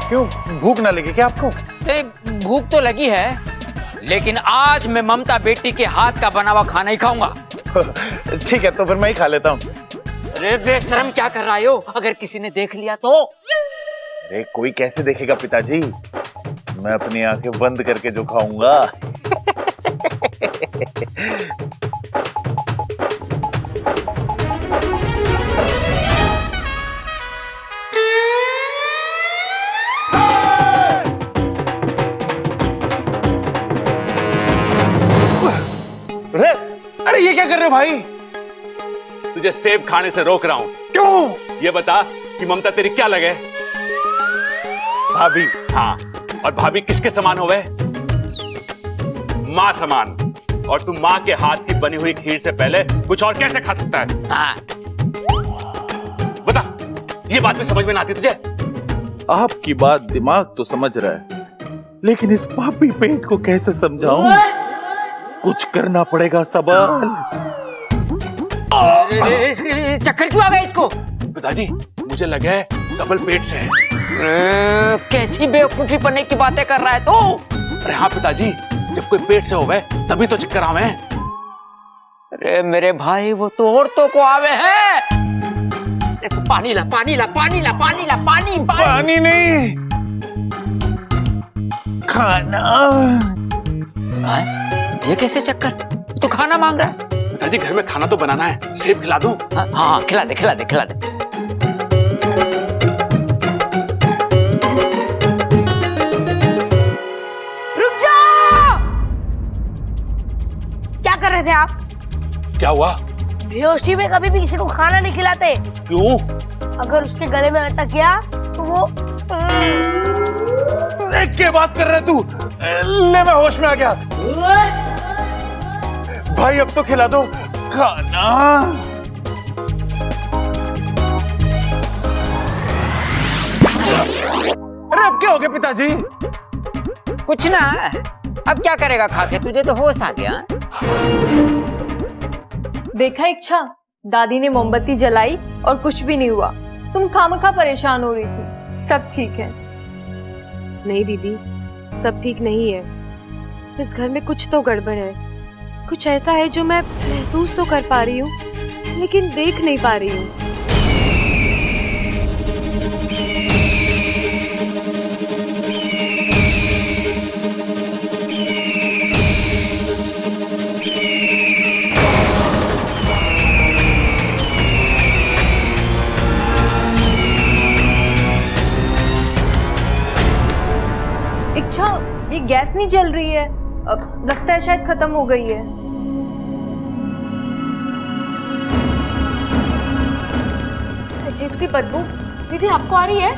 क्यों, भूख ना लगी क्या आपको? नहीं, भूख तो लगी है, लेकिन आज मैं ममता बेटी के हाथ का बना हुआ खाना ही खाऊंगा। ठीक है, तो फिर मैं ही खा लेता हूँ। अरे बेशरम, क्या कर रहा हो? अगर किसी ने देख लिया तो? अरे कोई कैसे देखेगा पिताजी, मैं अपनी आंखें बंद करके जो खाऊंगा। अरे ये क्या कर रहे हो भाई? तुझे सेब खाने से रोक रहा हूं। क्यों? ये बता कि ममता तेरी क्या लगे? भाभी। हाँ, और भाभी किसके समान हो गए? माँ समान। और तू माँ के हाथ की बनी हुई खीर से पहले कुछ और कैसे खा सकता है? हाँ। बता, ये बात भी समझ में ना आती तुझे? आपकी बात दिमाग तो समझ रहा है, लेकिन इस पापी पेट को कैसे समझाऊं? कुछ करना पड़ेगा सबल। चक्कर क्यों आ गया इसको? पिताजी, मुझे लगा है सबल पेट से है। कैसी बेवकूफी पन्ने की बातें कर रहा है तू? अरे हाँ पिताजी, जब कोई पेट से होवे तभी तो चक्कर आवे। अरे मेरे भाई, वो तो औरतों को आवे है। तो पानी ला, पानी ला, पानी ला, पानी ला, पानी पानी, पानी नहीं, खाना। ये कैसे चक्कर? तू खाना मांग रहा है? पिताजी, घर में खाना तो बनाना है, सेब खिला दूं? हाँ, खिला दे, खिला दे, खिला दे। रुक जाओ! क्या कर रहे थे आप? क्या हुआ? बेहोशी में कभी भी किसी को खाना नहीं खिलाते। क्यों? अगर उसके गले में अटक गया तो वो क्या बात कर रहे तू? ले, मैं होश में आ गया। भाई अब तो खिला दो खाना। अरे अब क्या हो गया पिताजी? कुछ ना, अब क्या करेगा खा के? तुझे तो होश आ गया। देखा इच्छा, दादी ने मोमबत्ती जलाई और कुछ भी नहीं हुआ। तुम खामखा परेशान हो रही थी। सब ठीक है। नहीं दीदी, सब ठीक नहीं है। इस घर में कुछ तो गड़बड़ है। कुछ ऐसा है जो मैं महसूस तो कर पा रही हूँ, लेकिन देख नहीं पा रही हूँ। इच्छा, ये गैस नहीं जल रही है। अब लगता है शायद खत्म हो गई है। अजीब सी बदबू। दीदी, आपको आ रही है?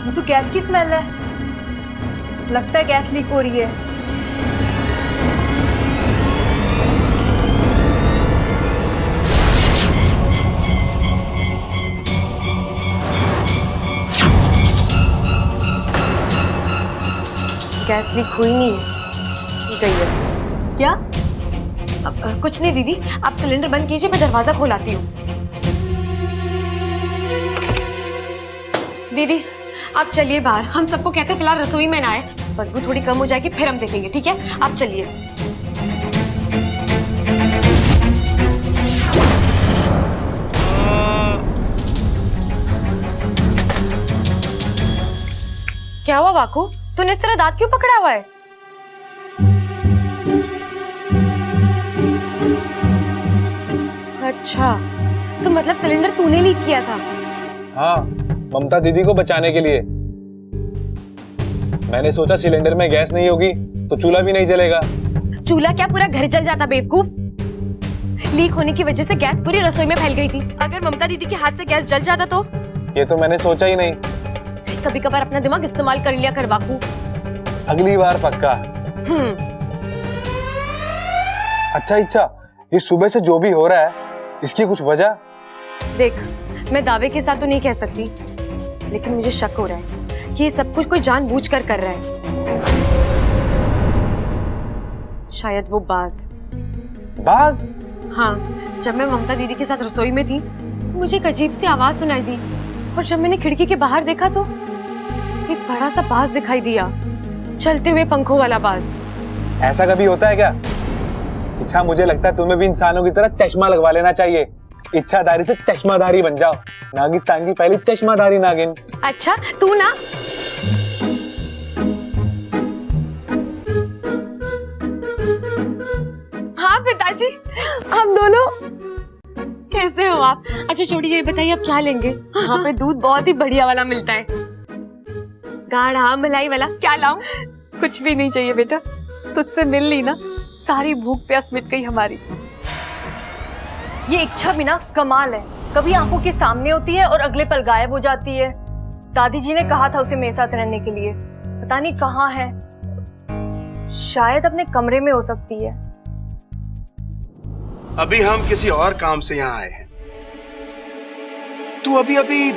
ये तो गैस की स्मेल है। लगता है गैस लीक हो रही है। गैस लीक हुई नहीं है, की गई है। क्या? कुछ नहीं दीदी, आप सिलेंडर बंद कीजिए, मैं दरवाजा खोलाती हूँ। दीदी आप चलिए बाहर, हम सबको कहते हैं फिलहाल रसोई में ना आए, बदबू थोड़ी कम हो जाएगी फिर हम देखेंगे, ठीक है? आप चलिए। क्या हुआ वाकू, तूने इस तरह दांत क्यों पकड़ा हुआ है? अच्छा, तो मतलब सिलेंडर तूने लीक किया था? हाँ, ममता दीदी को बचाने के लिए। मैंने सोचा सिलेंडर में गैस नहीं होगी तो चूल्हा भी नहीं जलेगा। चूल्हा क्या, पूरा घर जल जाता बेवकूफ। लीक होने की वजह से गैस पूरी रसोई में फैल गई थी। अगर ममता दीदी के हाथ से गैस जल जाता तो? ये तो मैंने सोचा ही नहीं। कभी कभार अपना दिमाग इस्तेमाल कर लिया कर वाकू। अगली बार पक्का। अच्छा इच्छा, ये सुबह से जो भी हो रहा है इसकी कुछ वजह? देख, मैं दावे के साथ तो नहीं कह सकती, लेकिन मुझे शक हो रहा है कि ये सब कुछ कोई जानबूझकर कर रहा है। शायद वो बाज। बाज? हाँ, जब मैं ममता दीदी के साथ रसोई में थी तो मुझे एक अजीब सी आवाज सुनाई दी, और जब मैंने खिड़की के बाहर देखा तो एक बड़ा सा बाज दिखाई दिया, चलते हुए पंखों वाला बाज। ऐसा कभी होता है क्या? इच्छा, मुझे लगता है तुम्हें भी इंसानों की तरह चश्मा लगवा लेना चाहिए। इच्छाधारी से चश्माधारी बन जाओ। नागिस्तान की पहली चश्माधारी नागिन। अच्छा, तू ना। हाँ पिताजी, हम दोनों। कैसे हो आप? अच्छा छोड़िए, ये बताइए आप क्या लेंगे? यहाँ पे दूध बहुत ही बढ़िया वाला मिलता है, गाढ़ा मलाई वाला। क्या लाऊं? कुछ भी नहीं चाहिए बेटा, तुझसे मिल ली ना, सारी भूख प्यास मिट गई हमारी। ये इच्छा भी ना कमाल है, कभी आंखों के सामने होती है और अगले पल गायब हो जाती है। दादी जी ने कहा था उसे मेरे साथ रहने के लिए, पता नहीं कहाँ है, शायद अपने कमरे में हो सकती है। अभी हम किसी और काम से यहाँ आए हैं। तू अभी अभी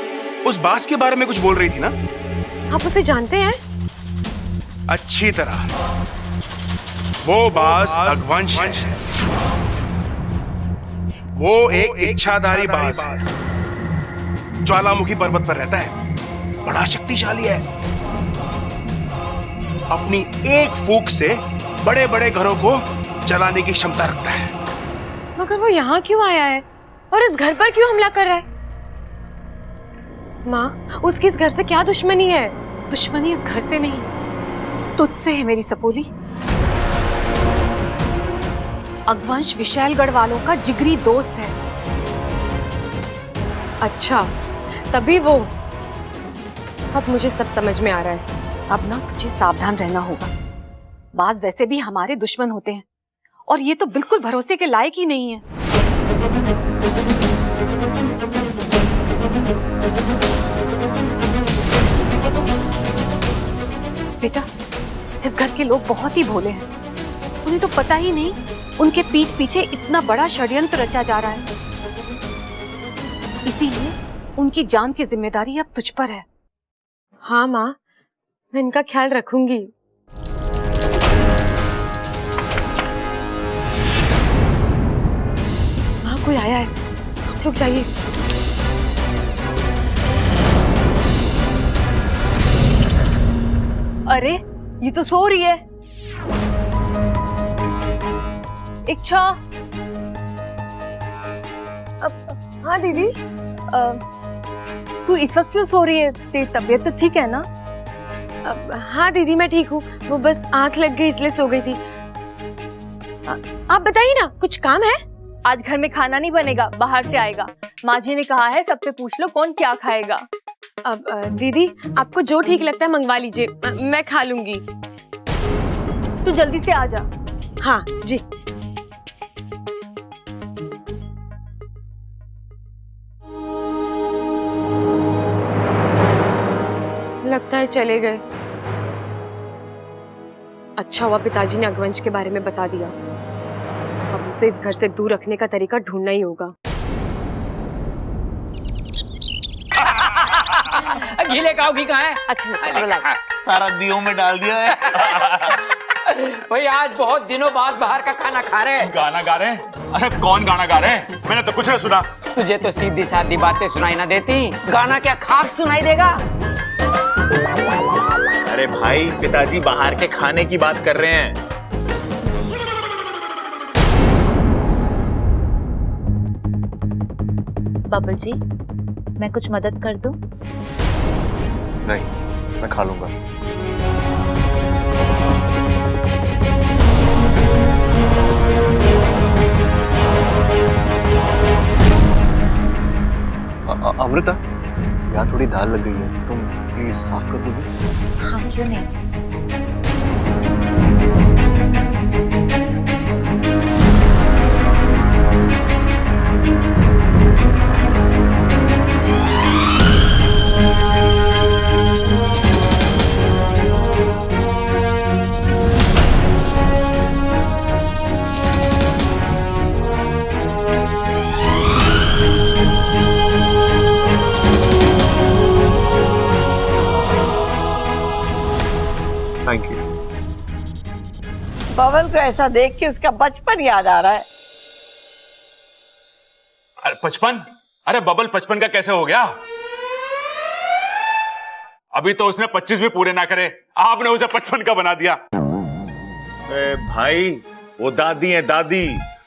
उस बास के बारे में कुछ बोल रही थी ना? आप उसे जानते हैं? अच्छी तरह। वो बास रघुवंश है। वो एक इच्छाधारी बास है, ज्वालामुखी पर्वत पर रहता है, बड़ा शक्तिशाली है। अपनी एक फूंक से बड़े बड़े घरों को जलाने की क्षमता रखता है। मगर वो यहाँ क्यों आया है और इस घर पर क्यों हमला कर रहा है? माँ, उसकी इस घर से क्या दुश्मनी है? दुश्मनी इस घर से नहीं, तुझसे है मेरी सपोली। अगवंश विशैलगढ़ वालों का जिगरी दोस्त है। अच्छा, तभी वो। अब मुझे सब समझ में आ रहा है। अब ना तुझे सावधान रहना होगा। बाज वैसे भी हमारे दुश्मन होते हैं, और ये तो बिल्कुल भरोसे के लायक ही नहीं है। बेटा, इस घर के लोग बहुत ही भोले हैं, उन्हें तो पता ही नहीं उनके पीठ पीछे इतना बड़ा षड्यंत्र रचा जा रहा है। इसीलिए उनकी जान की जिम्मेदारी अब तुझ पर है। हाँ माँ, मैं इनका ख्याल रखूंगी। माँ, कोई आया है, आप लोग जाइए। अरे ये तो सो रही है। इच्छा। हाँ दीदी, तू इस वक्त क्यों सो रही है? तेरी तबीयत तो ठीक है ना? हाँ दीदी, मैं ठीक हूँ, वो बस आंख लग गई इसलिए सो गई थी। आप बताइए ना, कुछ काम है? आज घर में खाना नहीं बनेगा, बाहर से आएगा। माँ जी ने कहा है सबसे पूछ लो कौन क्या खाएगा। अब दीदी, आपको जो ठीक लगता है मंगवा लीजिए, मैं खा लूंगी। तू जल्दी से आ जा। हाँ जी। शायद चले गए। अच्छा हुआ पिताजी ने अगवंश के बारे में बता दिया। अब उसे इस घर से दूर रखने का तरीका ढूंढना ही होगा। गीले काव घी कहाँ है? अच्छा सारा दियों में डाल दिया है। भाई आज बहुत दिनों बाद बाहर का खाना खा रहे हैं। गाना गा रहे हैं? अरे कौन गाना गा रहे हैं? मैंने तो कुछ नहीं सुना। तुझे तो सीधी सादी बातें सुनाई ना देती, गाना क्या खाक सुनाई देगा? अरे भाई, पिताजी बाहर के खाने की बात कर रहे हैं। बबल जी, मैं कुछ मदद कर दूं? नहीं, मैं खा लूंगा। अमृता, यहाँ थोड़ी दाल लग गई है, तुम प्लीज साफ कर दोगे? हाँ, क्यों नहीं। Thank you. बबल को ऐसा देख के उसका बचपन याद आ रहा है। अरे 55? अरे बबल 55 का कैसे हो गया? अभी तो उसने 25 भी पूरे ना करे, आपने उसे 55 का बना दिया। भाई, वो दादी है दादी,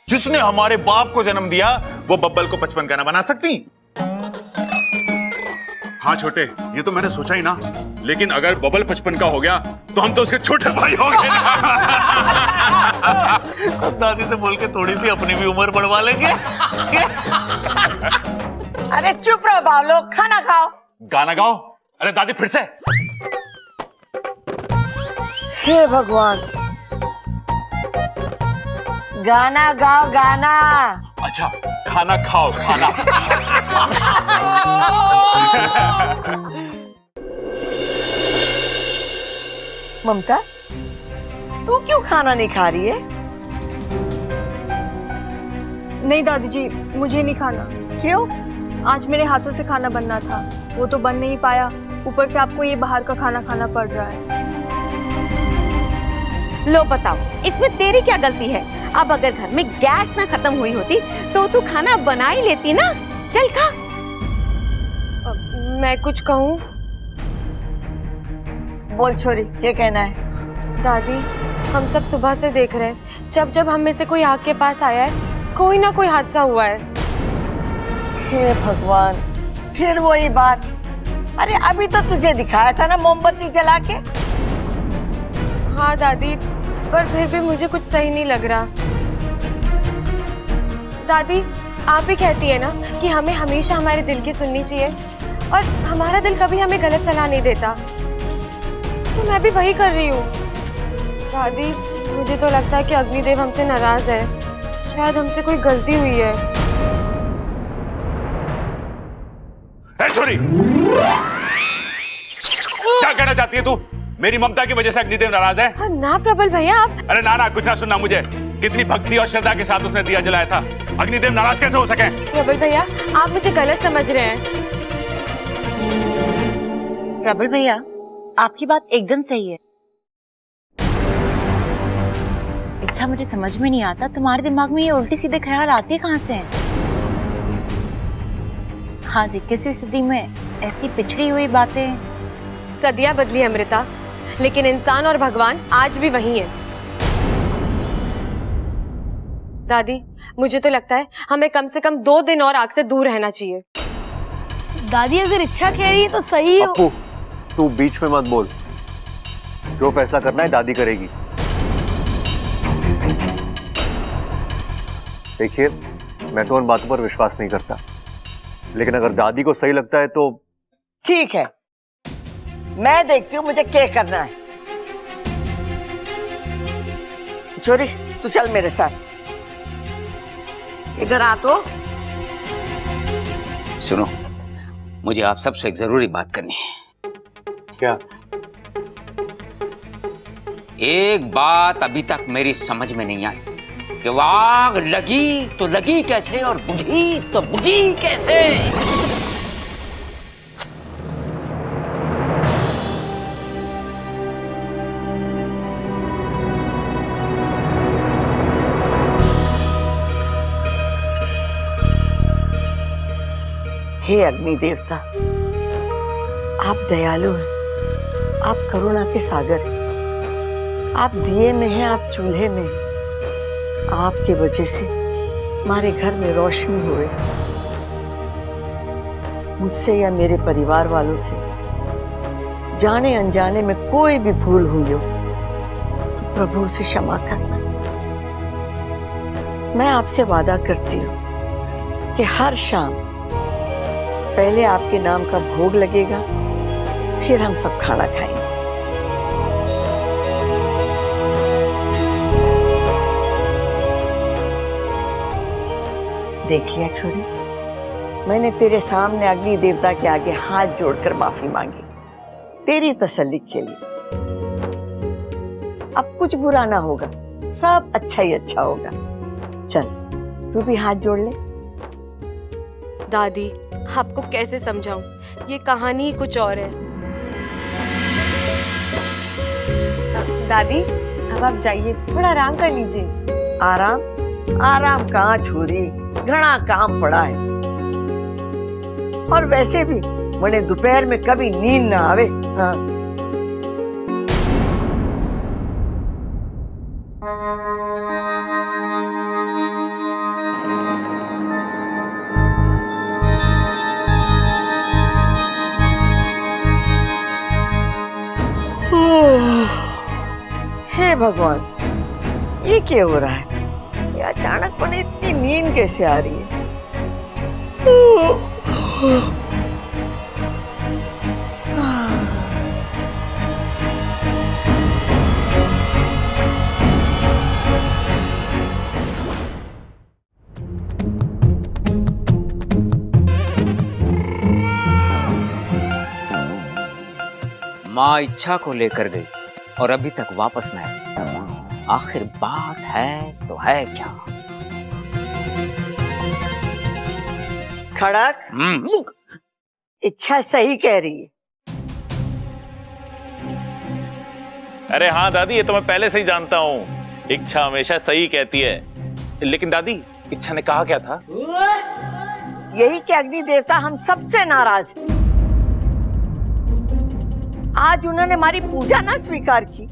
जिसने हमारे बाप को जन्म दिया, वो बब्बल को 55 का ना बना सकती? हाँ छोटे, ये तो मैंने सोचा ही ना, लेकिन अगर बबल 55 का हो गया तो हम तो उसके छोटे भाई हो गए ना। अब दादी से बोल के थोड़ी सी अपनी भी उम्र बढ़वा लेंगे। अरे चुप रहो बावलो, खाना खाओ। गाना गाओ। अरे दादी फिर से। हे भगवान, गाना गाओ गाना। अच्छा, खाना खाओ खाना। ममता, तू क्यों खाना नहीं खा रही है? नहीं दादी जी, मुझे नहीं खाना। क्यों? आज मेरे हाथों से खाना बनना था, वो तो बन नहीं पाया, ऊपर से आपको ये बाहर का खाना खाना पड़ रहा है। लो बताओ, इसमें तेरी क्या गलती है? अब अगर घर में गैस ना खत्म हुई होती तो तू खाना बना ही लेती ना। चल खा। मैं कुछ कहूँ? बोल छोरी, क्या कहना है? दादी, हम सब सुबह से देख रहे हैं, जब जब हम में से कोई आग के पास आया है, कोई ना कोई हादसा हुआ है। हे भगवान, फिर वही बात। अरे अभी तो तुझे दिखाया था ना मोमबत्ती जला के। हाँ दादी, पर फिर भी मुझे कुछ सही नहीं लग रहा। दादी, आप ही कहती है ना कि हमें हमेशा हमारे दिल की सुननी चाहिए, और हमारा दिल कभी हमें गलत सलाह नहीं देता, तो मैं भी वही कर रही हूँ। दादी, मुझे तो लगता है कि अग्निदेव हमसे नाराज है, शायद हमसे कोई गलती हुई है। छोरी, क्या कहना चाहती है तू? मेरी ममता की वजह से अग्निदेव नाराज है? हाँ, ना प्रबल भैया, आप। अरे ना ना, कुछ ना सुनना मुझे। कितनी भक्ति और श्रद्धा के साथ उसने दिया जलाया था, अग्निदेव नाराज कैसे हो सके? प्रबल भैया, आप मुझे गलत समझ रहे हैं। प्रबल भैया, आपकी बात एकदम सही है। अच्छा, मुझे समझ में नहीं आता तुम्हारे दिमाग में ये उल्टी सीधे ख्याल आते कहाँ से हैं? हाँ जी, किसी स्थिति में ऐसी पिछड़ी हुई बातें। सदियां बदली अमृता, लेकिन इंसान और भगवान आज भी वही है। दादी, मुझे तो लगता है हमें कम से कम 2 दिन और आग से दूर रहना चाहिए। दादी अगर इच्छा कह रही है तो सही हो। पप्पू, तू बीच में मत बोल। जो फैसला करना है दादी करेगी। देखिए, मैं तो उन बातों पर विश्वास नहीं करता, लेकिन अगर दादी को सही लगता है तो ठीक है, मैं देखती हूँ मुझे क्या करना है। छोरी, तू चल मेरे साथ, इधर आ। तो सुनो, मुझे आप सबसे एक जरूरी बात करनी है। क्या? एक बात अभी तक मेरी समझ में नहीं आई कि वो आग लगी तो लगी कैसे और बुझी तो बुझी कैसे। हे अग्नि देवता, आप दयालु हैं, आप करुणा के सागर हैं। आप दिए में हैं, आप चूल्हे में हैं। आपके वजह से हमारे घर में रोशनी हुए। मुझसे या मेरे परिवार वालों से जाने अनजाने में कोई भी भूल हुई हो तो प्रभु से क्षमा करना। मैं आपसे वादा करती हूँ कि हर शाम पहले आपके नाम का भोग लगेगा, फिर हम सब खाना खाएंगे। देख लिया छोरी, मैंने तेरे सामने अग्नि देवता के आगे हाथ जोड़कर माफी मांगी, तेरी तसल्ली के लिए। अब कुछ बुरा ना होगा, सब अच्छा ही अच्छा होगा। चल तू भी हाथ जोड़ ले। दादी, आपको कैसे समझाऊं, ये कहानी ही कुछ और है। दादी अब आप जाइए, थोड़ा आराम कर लीजिए। आराम आराम कहाँ छोरी, घना काम पड़ा है। और वैसे भी मैंने दोपहर में कभी नींद ना आवे। हाँ। हे भगवान, ये क्या हो रहा है? ये अचानक मुझे इतनी नींद कैसे आ रही है? माँ इच्छा को लेकर गई और अभी तक वापस न आई। आखिर बात है तो है क्या? खड़क, इच्छा सही कह रही है। अरे हाँ दादी, ये तो मैं पहले से ही जानता हूँ, इच्छा हमेशा सही कहती है। लेकिन दादी, इच्छा ने कहा क्या था? यही कि अग्नि देवता हम सबसे नाराज हैं। आज उन्होंने हमारी पूजा ना स्वीकार की,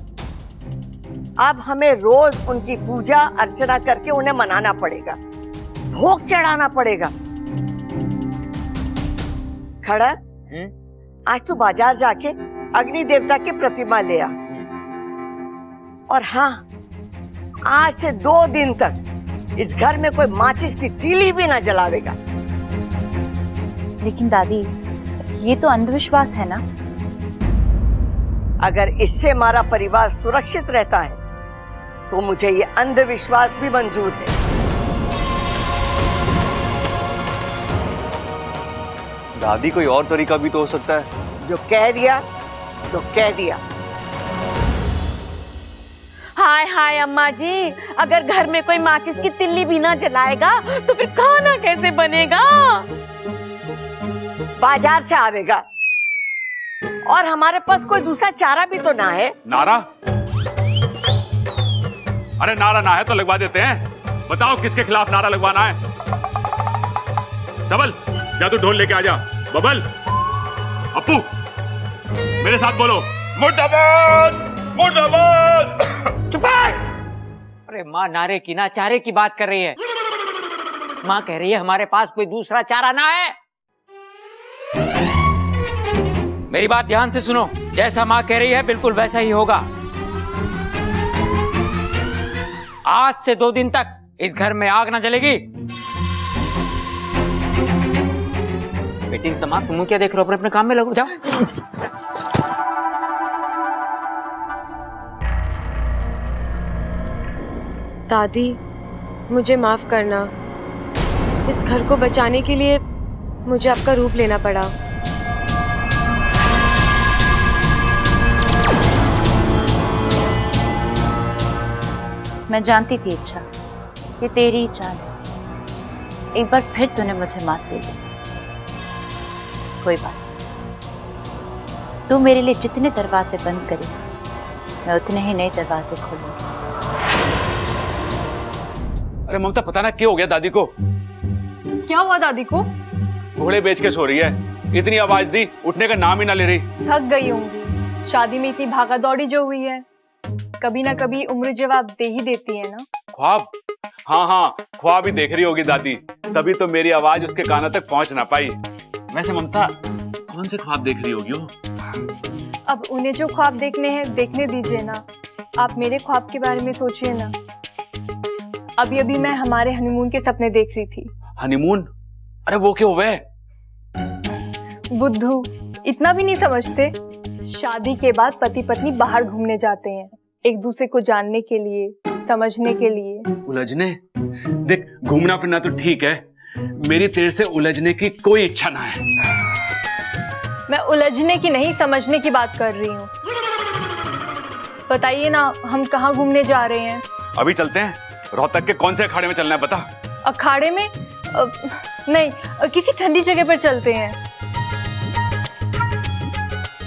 अब हमें रोज उनकी पूजा अर्चना करके उन्हें मनाना पड़ेगा, भोग चढ़ाना पड़ेगा। खड़क, आज तू बाजार जाके अग्नि देवता की प्रतिमा ले आ। और हाँ, आज से 2 दिन तक इस घर में कोई माचिस की तीली भी ना जलावेगा। लेकिन दादी, ये तो अंधविश्वास है ना? अगर इससे हमारा परिवार सुरक्षित रहता है तो मुझे ये अंधविश्वास भी मंजूर है। दादी, कोई और तरीका भी तो हो सकता है। जो कह दिया तो कह दिया। हाय हाय अम्मा जी, अगर घर में कोई माचिस की तिल्ली भी ना जलाएगा तो फिर खाना कैसे बनेगा? बाजार से आवेगा और हमारे पास कोई दूसरा चारा भी तो ना है। नारा? अरे नारा ना है तो लगवा देते हैं। बताओ किसके खिलाफ नारा लगवाना है? सबल, जा तू ढोल लेके आ जा। बबल, अप्पू, मेरे साथ बोलो, मुर्दाबाद मुर्दाबाद। चुप है। अरे माँ नारे की ना चारे की बात कर रही है। माँ कह रही है हमारे पास कोई दूसरा चारा ना है। मेरी बात ध्यान से सुनो, जैसा माँ कह रही है बिल्कुल वैसा ही होगा। आज से 2 दिन तक इस घर में आग ना जलेगी। मीटिंग समाप्त। तुम क्या देख रहे हो? अपने काम में लगो, जाओ। दादी, मुझे माफ करना। इस घर को बचाने के लिए मुझे आपका रूप लेना पड़ा। मैं जानती थी इच्छा, ये तेरी ही चाल है। एक बार फिर तूने मुझे मात दे दी। कोई बात नहीं, तू मेरे लिए जितने दरवाजे बंद करे मैं उतने ही नए दरवाजे खोलूंगी। अरे ममता, पता ना क्या हो गया दादी को। क्या हुआ दादी को? घोड़े बेच के सो रही है, इतनी आवाज दी, उठने का नाम ही ना ले रही। थक गई होंगी, शादी में इतनी भागा दौड़ी जो हुई है। कभी ना कभी उम्र जवाब दे ही देती है ना। ख्वाब? हाँ हाँ, ख्वाब ही देख रही होगी दादी, तभी तो मेरी आवाज उसके कानों तक पहुंच ना पाई। वैसे ममता, कौन से ख्वाब देख रही होगी वो? अब उन्हें जो ख्वाब देखने हैं देखने दीजिए ना। आप मेरे ख्वाब के बारे में सोचिए ना। अभी अभी मैं हमारे हनीमून के सपने देख रही थी। हनीमून? अरे वो क्या हुआ है? बुद्धू, इतना भी नहीं समझते? शादी के बाद पति पत्नी बाहर घूमने जाते हैं, एक दूसरे को जानने के लिए, समझने के लिए। उलझने? देख, घूमना फिरना तो ठीक है, मेरी तेरे से उलझने की कोई इच्छा ना है। मैं उलझने की नहीं, समझने की बात कर रही हूँ। बताइए ना, हम कहाँ घूमने जा रहे हैं? अभी चलते हैं। रोहतक के कौन से अखाड़े में चलना है बता। अखाड़े में? नहीं, किसी ठंडी जगह पर चलते हैं,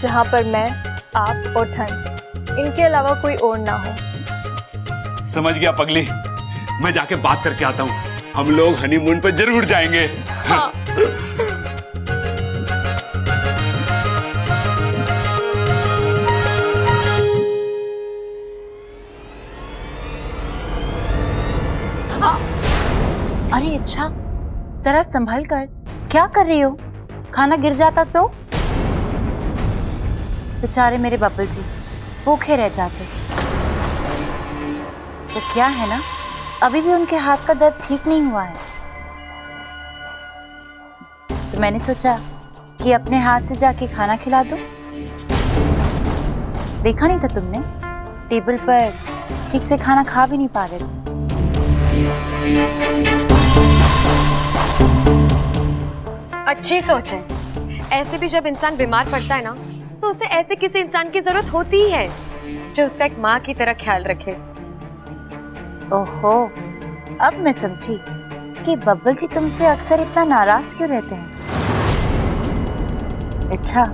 जहाँ पर मैं, आप और ठंड, इनके अलावा कोई और ना हो। समझ गया पगली, मैं जाके बात करके आता हूँ। हम लोग हनीमून पर जरूर जाएंगे। हाँ। अरे अच्छा, जरा संभल कर, क्या कर रही हो? खाना गिर जाता तो? बेचारे मेरे बब्बल जी भूखे रह जाते। तो क्या है ना, अभी भी उनके हाथ का दर्द ठीक नहीं हुआ है। तो मैंने सोचा कि अपने हाथ से जाके खाना खिला दूं। देखा नहीं था तुमने, टेबल पर ठीक से खाना खा भी नहीं पा रहे थे। अच्छी सोच है। ऐसे भी जब इंसान बीमार पड़ता है ना, तो उसे ऐसे किसी इंसान की जरूरत होती ही है जो उसका एक माँ की तरह ख्याल रखे। ओहो, अब मैं समझी कि बब्बल जी तुमसे अक्सर इतना नाराज क्यों रहते हैं। अच्छा,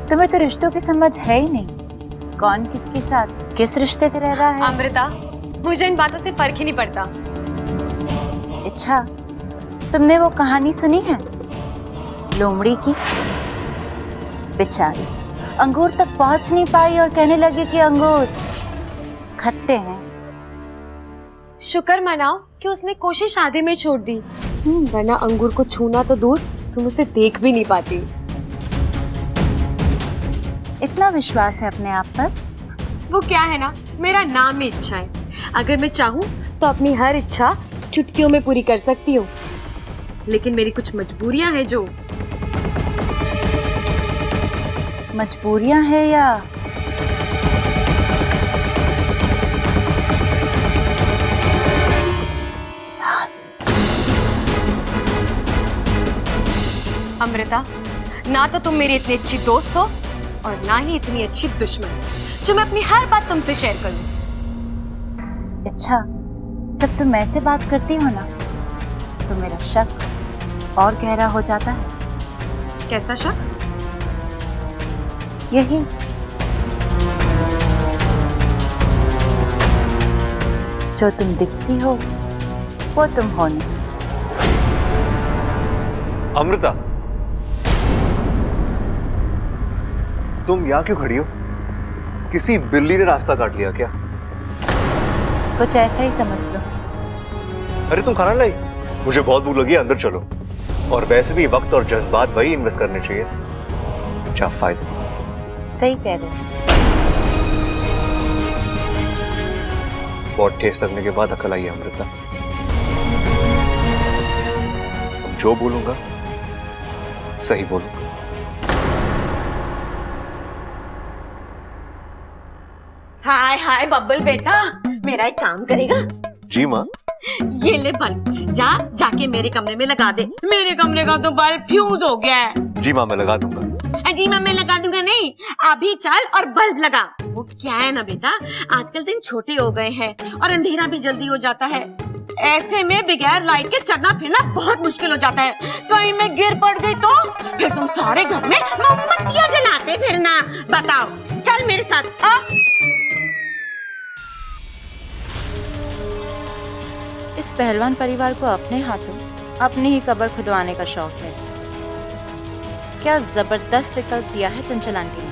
तुम्हें तो रिश्तों की समझ है ही नहीं, कौन किसके साथ किस रिश्ते से रह रहा है। अमृता, मुझे इन बातों से फर्क ही नहीं पड़ता। अच्छा, तुमने वो कहानी सुनी है लोमड़ी की? बेचारी अंगूर तक पहुंच नहीं पाई और कहने लगी कि अंगूर खट्टे हैं। शुक्र मनाओ कि उसने कोशिश आधे में छोड़ दी, वरना अंगूर को छूना तो दूर, तुम उसे देख भी नहीं पाती। इतना विश्वास है अपने आप पर? वो क्या है ना, मेरा नाम ही इच्छा है। अगर मैं चाहूँ तो अपनी हर इच्छा चुटकियों में पूरी कर सकती हूँ, लेकिन मेरी कुछ मजबूरियां हैं। जो मजबूरियां हैं या अमृता, ना तो तुम मेरी इतनी अच्छी दोस्त हो और ना ही इतनी अच्छी दुश्मन जो मैं अपनी हर बात तुमसे शेयर करूं। अच्छा, जब तुम ऐसे बात करती हो ना, तो मेरा शक और गहरा हो जाता है। कैसा शक? यही, जो तुम दिखती हो वो तुम हो नहीं। अमृता, तुम यहाँ क्यों खड़ी हो? किसी बिल्ली ने रास्ता काट लिया क्या? कुछ ऐसा ही समझ लो। अरे तुम खाना लाई? मुझे बहुत भूख लगी है, अंदर चलो। और वैसे भी वक्त और जज्बात वही इन्वेस्ट करने चाहिए अच्छा फायदे। सही कह रहे हो। बहुत ठेस लगने के बाद अकल आई है अमृता। जो बोलूंगा सही बोलूंगा। हाय हाय बब्बल बेटा, मेरा एक काम करेगा? जी माँ। ये ले बल्ब, जाके मेरे कमरे में लगा दे। मेरे कमरे का तो बल्ब फ्यूज हो गया है। जी माँ, मैं लगा दूंगा। जी मैं लगा दूंगा नहीं, अभी चल और बल्ब लगा। वो क्या है ना बेटा, आजकल दिन छोटे हो गए हैं और अंधेरा भी जल्दी हो जाता है। ऐसे में बगैर लाइट के चलना फिरना बहुत मुश्किल हो जाता है। कहीं मैं गिर पड़ गई तो फिर तुम सारे घर में मोमबत्तियां जलाते फिरना। बताओ, चल मेरे साथ। इस पहलवान परिवार को अपने हाथों अपनी ही कब्र खुदवाने का शौक है। क्या जबरदस्त विकल्प दिया है चंचल आंटी ने।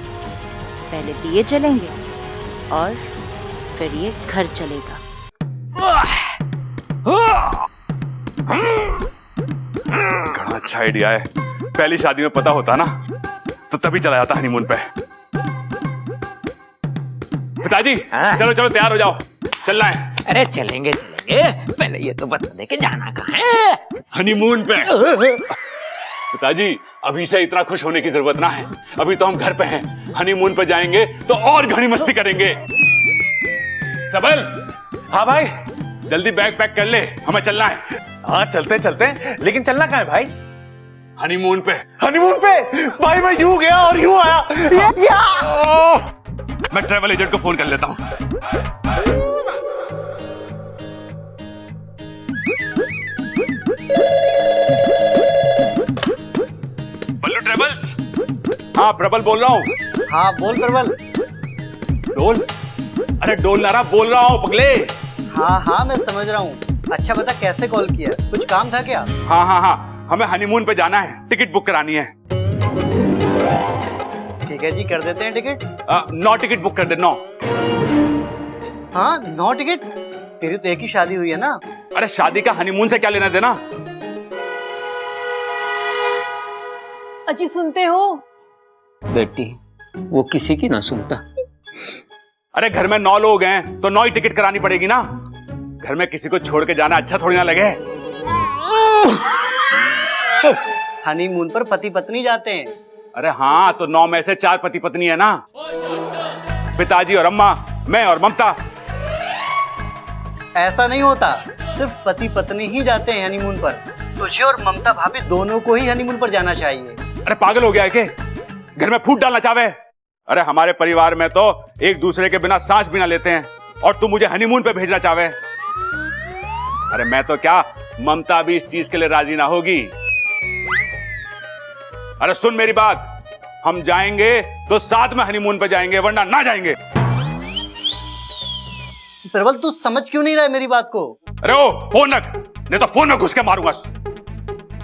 पहले दिए जलेंगे और फिर ये घर चलेगा। बड़ा अच्छा आइडिया है। पहली शादी में पता होता ना तो तभी चला जाता हनीमून पे। पिताजी चलो चलो तैयार हो जाओ, चलना है। अरे चलेंगे चलेंगे, पहले ये तो बता दे कि जाना कहाँ है? हनीमून पे। पिताजी अभी से इतना खुश होने की जरूरत ना है, अभी तो हम घर पे हैं। हनीमून पे जाएंगे तो और घनी मस्ती करेंगे। सबल। हाँ भाई। जल्दी बैग पैक कर ले, हमें चलना है। हाँ चलते चलते, लेकिन चलना कहाँ है भाई? हनीमून पे। हनीमून पे? भाई मैं यूं गया और यूं आया। मैं ट्रैवल एजेंट को फोन कर लेता हूँ। बल्लू ट्रेवल्स। हाँ प्रबल बोल रहा हूँ। हाँ बोल प्रबल। डोल? अरे डोल ना रहा, बोल रहा हूँ पगले। हाँ हाँ मैं समझ रहा हूँ। अच्छा बता कैसे कॉल किया, कुछ काम था क्या? हाँ हाँ हाँ, हमें हनीमून पे जाना है, टिकट बुक करानी है। ठीक है जी, कर देते हैं टिकट। 9 टिकट बुक कर दे। 9। हाँ 9 टिकट? तेरी तो एक ही शादी हुई है ना। अरे शादी का हनीमून से क्या लेना देना? अजी सुनते हो? बेटी वो किसी की ना सुनता। अरे घर में 9 लोग हैं तो 9 ही टिकट करानी पड़ेगी ना। घर में किसी को छोड़ के जाना अच्छा थोड़ी ना लगे। हनीमून पर पति पत्नी जाते हैं। अरे हाँ तो 9 में से 4 पति पत्नी है ना, पिताजी और अम्मा, मैं और ममता। ऐसा नहीं होता, सिर्फ पति पत्नी ही जाते हैं हनीमून पर। तुझे और ममता भाभी दोनों को ही हनीमून पर जाना चाहिए। अरे पागल हो गया है के? घर में फूट डालना चाहे? अरे हमारे परिवार में तो एक दूसरे के बिना सांस भी ना लेते हैं और तू मुझे हनीमून पे भेजना चाहे? अरे मैं तो क्या, ममता भी इस चीज के लिए राजी ना होगी। अरे सुन मेरी बात, हम जाएंगे तो साथ में हनीमून पे जाएंगे, वरना ना जाएंगे। प्रबल तू समझ क्यों नहीं रहा है मेरी बात को? अरे ओ फोन रख, नहीं तो फोन में घुस के मारूंगा।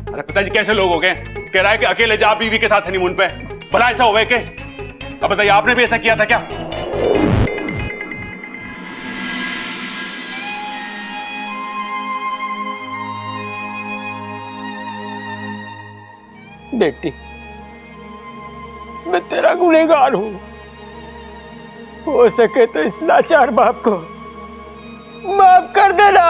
अरे पिताजी कैसे लोग हो गए, कह रहा है कि अकेले जा बीवी के साथ हनीमून पे। भला ऐसा होगा के? अब बताइए, आपने भी ऐसा किया था क्या? बेटी मैं तेरा गुनहगार हूं, हो सके तो इस लाचार बाप को माफ कर देना।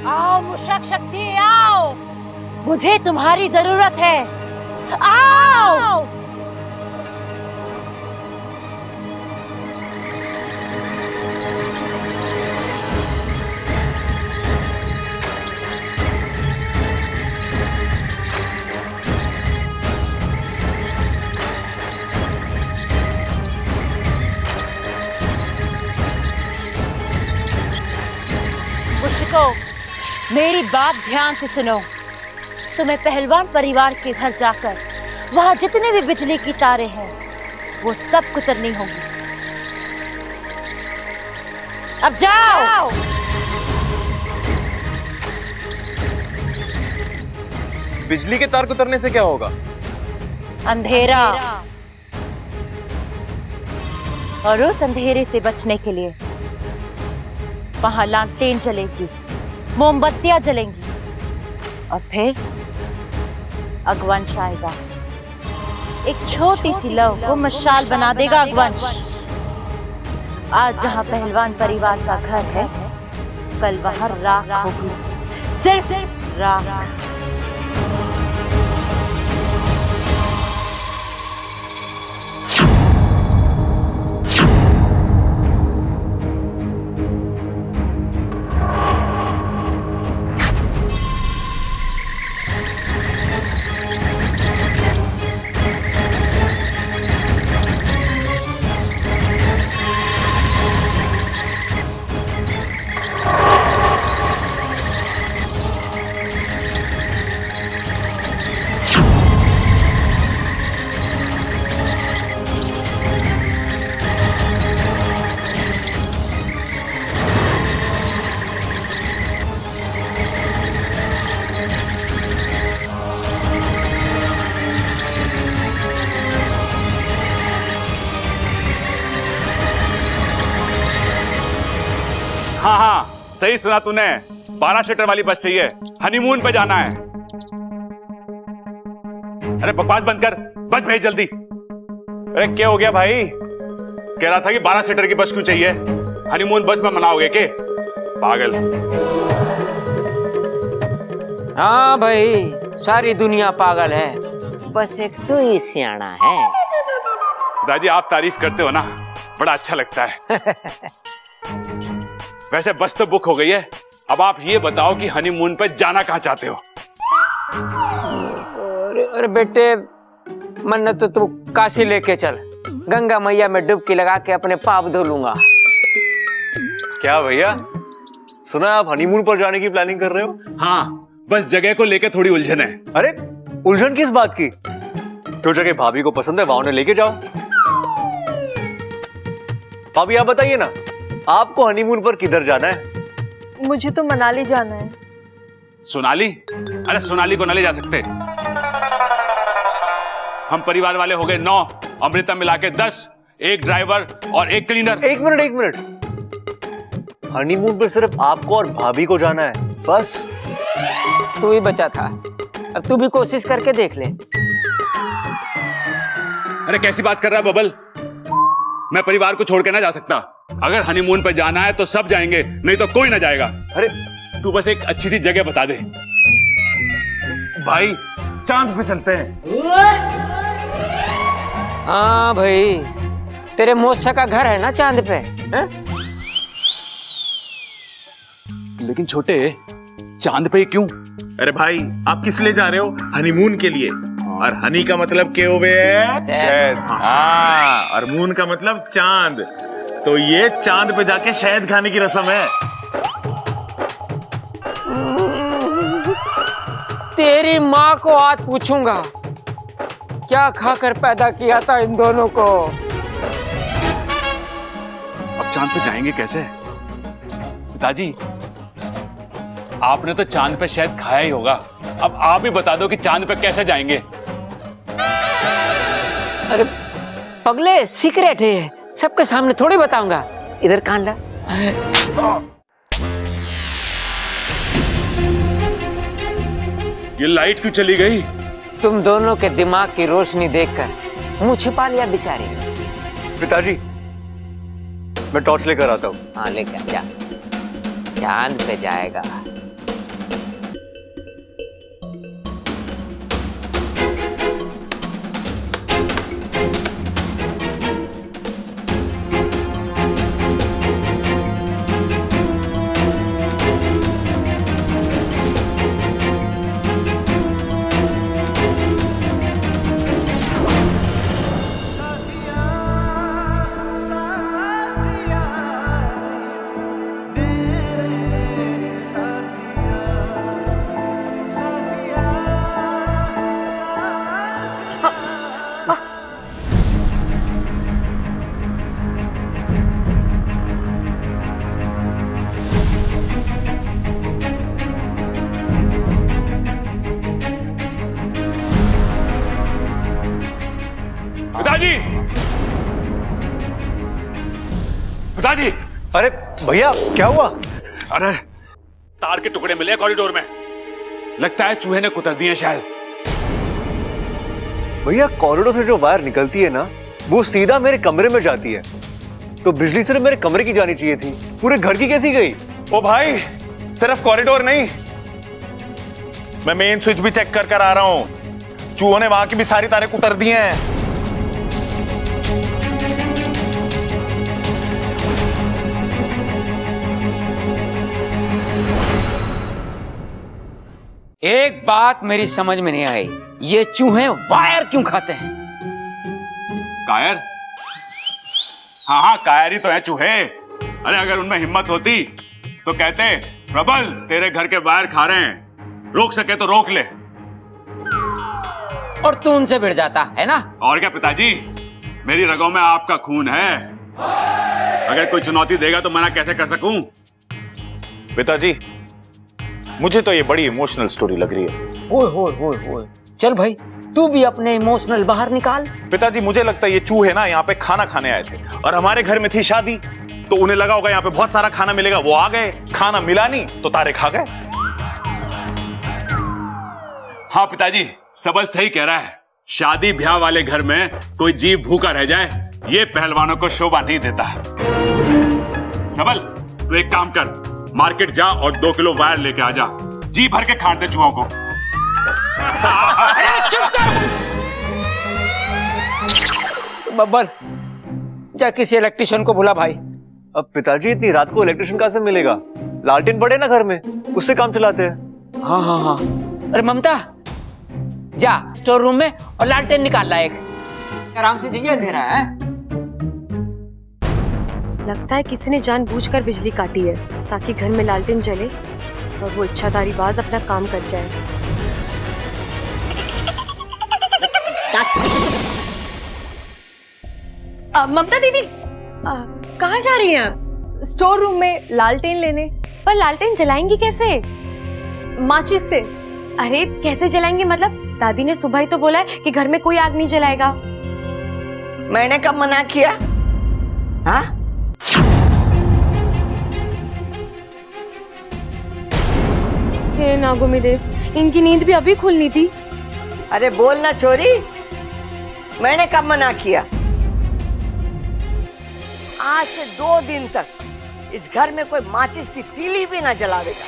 आओ मुशक शक्ति आओ, मुझे तुम्हारी जरूरत है। आओ। मुशको मेरी बात ध्यान से सुनो। तुम्हें पहलवान परिवार के घर जाकर वहां जितने भी बिजली की तारें हैं वो सब कुतरनी होंगी। अब जाओ। बिजली के तार कुतरने से क्या होगा? अंधेरा, और उस अंधेरे से बचने के लिए वहां लालटेन जलेगी, मोमबत्तियां जलेंगी और फिर अगवंश आएगा। एक छोटी सी लव को मशाल बना देगा अगवंश। आज जहां पहलवान परिवार का घर है, कल वहां राख होगी, सिर्फ राख। हाँ हाँ, सही सुना तूने। 12 सीटर वाली बस चाहिए, हनीमून पे जाना है। अरे बकवास बंद कर, बस भेज जल्दी। अरे क्या हो गया भाई? कह रहा था कि 12 सीटर की बस क्यों चाहिए? हनीमून बस में मनाओगे के? पागल। हाँ भाई, सारी दुनिया पागल है, बस एक तू ही सियाना है। दादी आप तारीफ करते हो ना, बड़ा अच्छा लगता है। वैसे बस तो बुक हो गई है, अब आप ये बताओ कि हनीमून पे जाना कहाँ चाहते हो? अरे बेटे, मन तो तू काशी लेके चल, गंगा मैया में डुबकी लगा के अपने पाप धो लूंगा। क्या भैया, सुना आप हनीमून पर जाने की प्लानिंग कर रहे हो? हाँ, बस जगह को लेकर थोड़ी उलझन है। अरे उलझन किस बात की? जो जगह भाभी को पसंद है वहां उन्हें लेके जाओ। भाभी आप बताइए ना, आपको हनीमून पर किधर जाना है? मुझे तो मनाली जाना है। सोनाली? अरे सोनाली को न ले जा सकते। हम परिवार वाले हो गए 9, अमृता मिला के 10, एक ड्राइवर और एक क्लीनर। एक मिनट, हनीमून पर सिर्फ आपको और भाभी को जाना है, बस। तू ही बचा था, अब तू भी कोशिश करके देख ले। अरे कैसी बात कर रहा है बबल? मैं परिवार को छोड़ के ना जा सकता। अगर हनीमून पर जाना है तो सब जाएंगे, नहीं तो कोई ना जाएगा। अरे तू बस एक अच्छी सी जगह बता दे। भाई चांद पे चलते हैं। हाँ भाई, तेरे मौसा का घर है ना चांद पे, है? लेकिन छोटे, चांद पे क्यों? अरे भाई आप किस लिए जा रहे हो? हनीमून के लिए। और हनी का मतलब क्या हो गया? शहद। हाँ, और मून का मतलब चांद। तो ये चांद पे जाके शहद खाने की रस्म है। तेरी माँ को आज पूछूंगा क्या खाकर पैदा किया था इन दोनों को। अब चांद पे जाएंगे कैसे? पिताजी, आपने तो चांद पे शायद खाया ही होगा, अब आप ही बता दो कि चांद पे कैसे जाएंगे। अरे पगले, सीक्रेट है, सबके सामने थोड़ी बताऊंगा। इधर कान ला। ये लाइट क्यों चली गई? तुम दोनों के दिमाग की रोशनी देखकर मुंह छिपा लिया बेचारी। पिताजी, मैं टॉर्च लेकर आता हूँ। हाँ लेकर जा, चांद पे जाएगा। पिताजी! पिताजी! अरे भैया क्या हुआ? अरे तार के टुकड़े मिले कॉरिडोर में, लगता है चूहे ने कुतर दिए शायद। भैया कॉरिडोर से जो वायर निकलती है ना, वो सीधा मेरे कमरे में जाती है। तो बिजली सिर्फ मेरे कमरे की जानी चाहिए थी, पूरे घर की कैसी गई? ओ भाई, सिर्फ कॉरिडोर नहीं, मैं मेन स्विच भी चेक कर आ रहा हूं। चूहों ने वहां की भी सारी तारें कुतर दी हैं। एक बात मेरी समझ में नहीं आई, ये चूहे वायर क्यों खाते हैं? कायर? हाँ हाँ, कायर ही तो है चूहे। अरे अगर उनमें हिम्मत होती तो कहते प्रबल तेरे घर के वायर खा रहे हैं, रोक सके तो रोक ले। और तू उनसे भिड़ जाता है ना? और क्या पिताजी, मेरी रगों में आपका खून है। अगर कोई चुनौती देगा तो मना कैसे कर सकूं? पिताजी, मुझे तो ये बड़ी इमोशनल स्टोरी लग रही है। ओए चल भाई, तू भी अपने इमोशनल बाहर निकाल। पिताजी, मुझे लगता है ये चूहे ना यहाँ पे खाना खाने आए थे और हमारे घर में थी शादी, तो उन्हें लगा होगा यहाँ पे बहुत सारा खाना मिलेगा। वो आ गए, खाना मिला नहीं तो तारे खा गए। हाँ पिताजी, सबल सही कह रहा है। शादी ब्याह वाले घर में कोई जीव भूखा रह जाए, ये पहलवानों को शोभा नहीं देता। सबल, तू एक काम कर, मार्केट जा और 2 किलो वायर लेके आ जा, जी भर के खाट दे चूहों को। चुप कर बब्बल, जा किसी इलेक्ट्रिशियन को बुला भाई। अब पिताजी इतनी रात को इलेक्ट्रिशियन कहां से मिलेगा? लालटेन पड़े ना घर में, उससे काम चलाते हैं। हाँ। अरे ममता, जा स्टोर रूम में और लालटेन निकाल ला एक। आराम से दीजिए, अंधेरा है। लगता है किसी ने जानबूझकर बिजली काटी है ताकि घर में लालटेन जले और वो इच्छाधारी बाज अपना काम कर जाए। ममता दीदी, कहाँ जा रही हैं आप? स्टोर रूम में लालटेन लेने। पर लालटेन जलाएंगी कैसे? माचिस से। अरे कैसे जलाएंगे? मतलब दादी ने सुबह ही तो बोला है कि घर में कोई आग नहीं जलाएगा। मैंने कब मना किया? हाँ? हे नागोमी देव, इनकी नींद भी अभी खुलनी थी। अरे बोल ना छोरी, मैंने कब मना किया? आज से 2 दिन तक इस घर में कोई माचिस की तीली भी ना जलावेगा।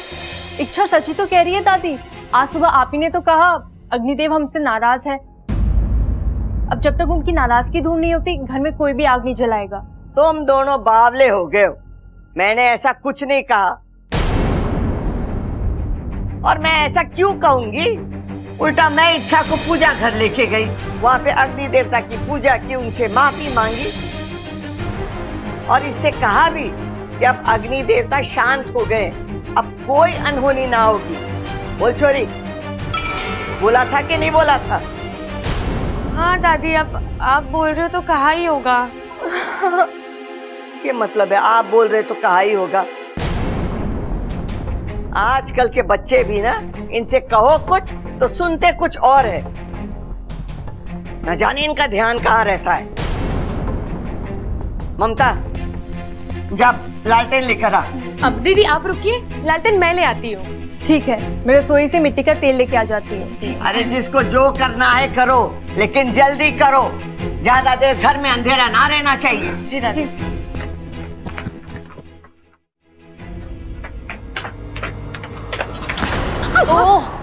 इच्छा सच्ची तो कह रही है दादी। आज सुबह आप ही ने तो कहा अग्निदेव हमसे नाराज है। अब जब तक उनकी नाराजगी दूर नहीं होती, घर में कोई भी आग नहीं जलाएगा। तुम दोनों बावले हो गए हो। मैंने ऐसा कुछ नहीं कहा। और मैं ऐसा क्यों कहूंगी? उल्टा मैं इच्छा को पूजा घर लेके गई, वहां पे अग्नि देवता की पूजा की, उनसे माफी मांगी और इससे कहा भी कि अब अग्नि देवता शांत हो गए, अब कोई अनहोनी ना होगी। बोल छोरी, बोला था कि नहीं बोला था? हाँ दादी, अब आप बोल रहे हो तो कहा ही होगा। क्या मतलब है आप बोल रहे तो कहा ही होगा? आजकल के बच्चे भी ना, इनसे कहो कुछ तो सुनते कुछ और है। न जाने इनका ध्यान कहाँ रहता है। ममता, जब लालटेन लेकर आ। अब दीदी आप रुकिए, लालटेन मैं ले आती हूँ। ठीक है, मैं रसोई से मिट्टी का तेल लेके आ जाती हूँ। अरे जिसको जो करना है करो, लेकिन जल्दी करो। ज्यादा देर घर में अंधेरा ना रहना चाहिए। जी दादी।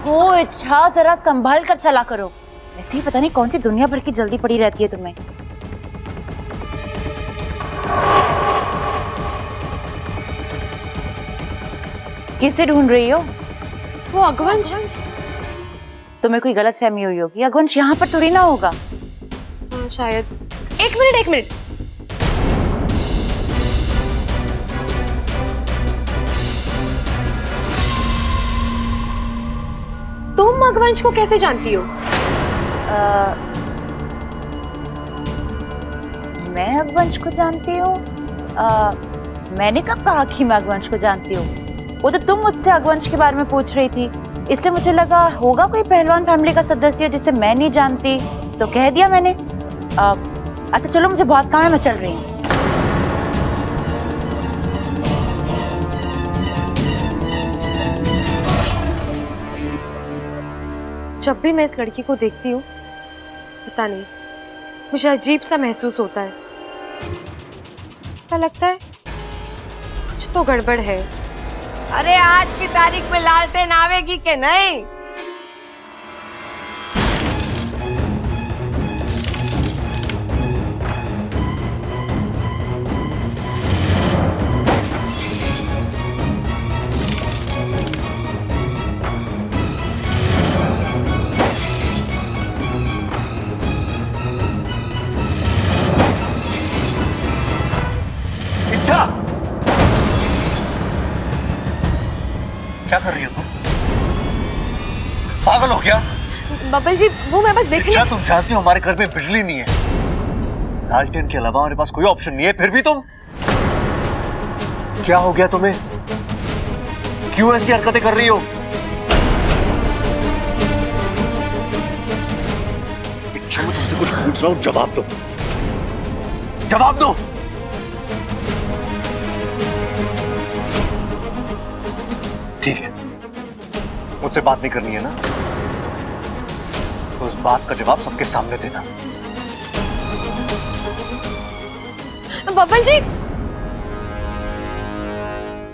ओह इच्छा, जरा संभाल कर चला करो। ऐसे ही पता नहीं कौन सी दुनिया भर की जल्दी पड़ी रहती है तुम्हें। किसे ढूंढ रही हो? वो अगवंश। तुम्हें कोई गलतफहमी हुई होगी, अगवंश यहाँ पर थोड़ी ना होगा। हाँ शायद। एक मिनट। तुम अगवंश को कैसे जानती हो? मैं अगवंश को जानती हूँ? मैंने कब कहा कि मैं अगवंश को जानती हूँ? वो तो तुम मुझसे अगवंश के बारे में पूछ रही थी, इसलिए मुझे लगा होगा कोई पहलवान फैमिली का सदस्य जिसे मैं नहीं जानती, तो कह दिया मैंने। अच्छा चलो, मुझे बहुत काम है, मैं चल रही हूँ। जब भी मैं इस लड़की को देखती हूँ, पता नहीं, मुझे अजीब सा महसूस होता है। ऐसा लगता है कुछ तो गड़बड़ है। अरे आज की तारीख में लालटेन आवेगी कि नहीं? क्या कर रही हो तुम? पागल हो क्या? बबल जी, वो मैं बस देखने। अच्छा, तुम जानती हो हमारे घर में बिजली नहीं है, लालटेन के अलावा हमारे पास कोई ऑप्शन नहीं है, फिर भी तुम क्या हो गया तुम्हें? क्यों ऐसी हरकतें कर रही हो? इच्छा, मैं तुमसे कुछ पूछ रहा हूं, जवाब दो, जवाब दो। ठीक है, मुझसे बात नहीं करनी है ना, तो उस बात का जवाब सबके सामने देना। बबल जी।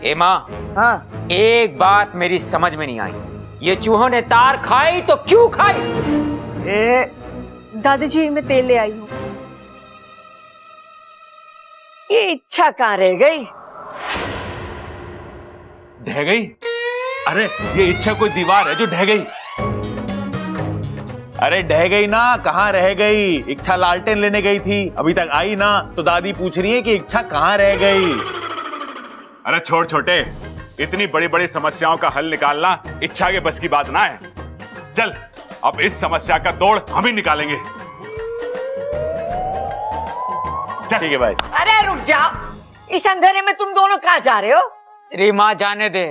ए माँ, हाँ, एक बात मेरी समझ में नहीं आई, ये चूहों ने तार खाई तो क्यों खाई? दादाजी, मैं तेल ले आई हूँ। ये इच्छा कहाँ रह गई? ढह गई? अरे ये इच्छा कोई दीवार है जो ढह गई? अरे ढह गई ना, कहाँ रह गई? इच्छा लालटेन लेने गई थी, अभी तक आई ना, तो दादी पूछ रही है कि इच्छा कहाँ रह गई। अरे छोड़ छोटे, इतनी बड़ी बड़ी समस्याओं का हल निकालना इच्छा के बस की बात ना है। चल, अब इस समस्या का तोड़ हम ही निकालेंगे। ठीक है भाई। अरे रुक जाओ, इस अंधेरे में तुम दोनों कहाँ जा रहे हो? अरे माँ, जाने दे,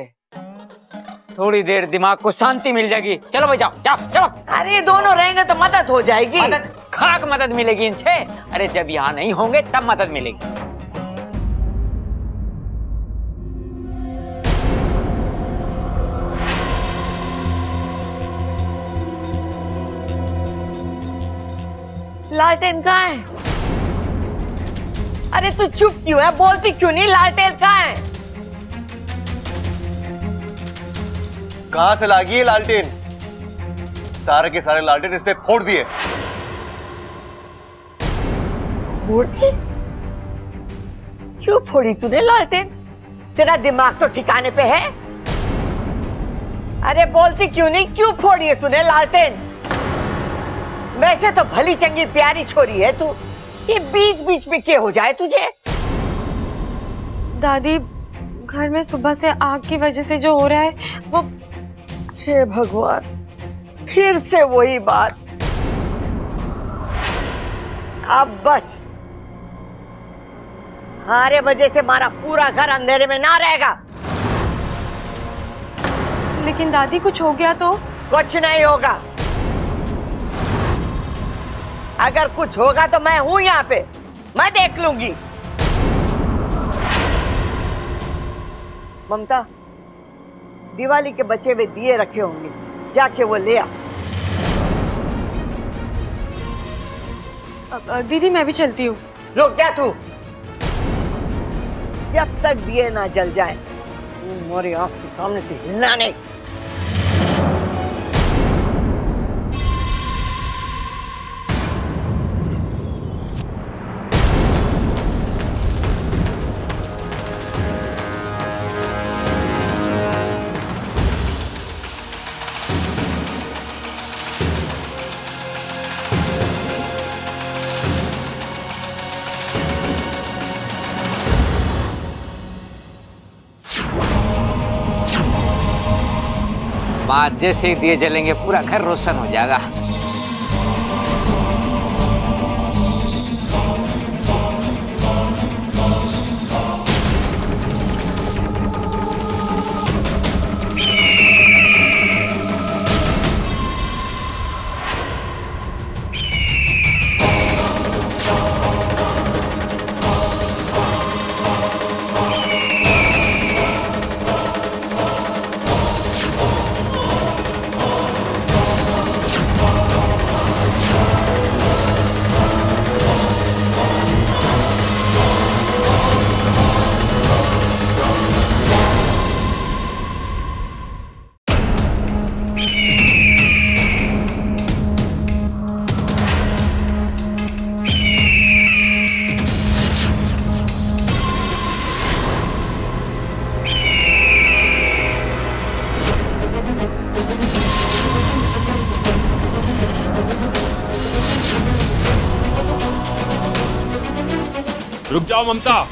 थोड़ी देर दिमाग को शांति मिल जाएगी। चलो भाई, जाओ जाओ चलो। अरे दोनों रहेंगे तो मदद हो जाएगी। मदद? खाक मदद मिलेगी इनसे? अरे जब यहाँ नहीं होंगे तब मदद मिलेगी। लालटेन कहाँ है? अरे तू चुप क्यों है? बोलती क्यों नहीं? लालटेन कहाँ है? कहां से लागी है लालटेन? सारे के सारे लालटेन इसने फोड़ दिए। फोड़ दिए? क्यों फोड़ी तूने लालटेन? तेरा दिमाग तो ठिकाने पे है? अरे बोलती क्यों नहीं? क्यों फोड़ी है तूने लालटेन? वैसे तो भली चंगी प्यारी छोरी है तू, ये बीच बीच में क्या हो जाए तुझे? दादी, घर में सुबह से आग की वजह से जो हो रहा है वो। हे भगवान, फिर से वही बात। अब बस, हमारे वजह से हमारा पूरा घर अंधेरे में ना रहेगा। लेकिन दादी, कुछ हो गया तो? कुछ नहीं होगा। अगर कुछ होगा तो मैं हूं यहाँ पे, मैं देख लूंगी। ममता, दिवाली के बचे हुए दिए रखे होंगे, जाके वो ले आ। दीदी, मैं भी चलती हूँ। रुक जा तू, जब तक दिए ना जल जाए तुम्हारी आंख के सामने से हिलना नहीं। बात जैसे ही दिए जलेंगे पूरा घर रोशन हो जाएगा। जलाओ ममता।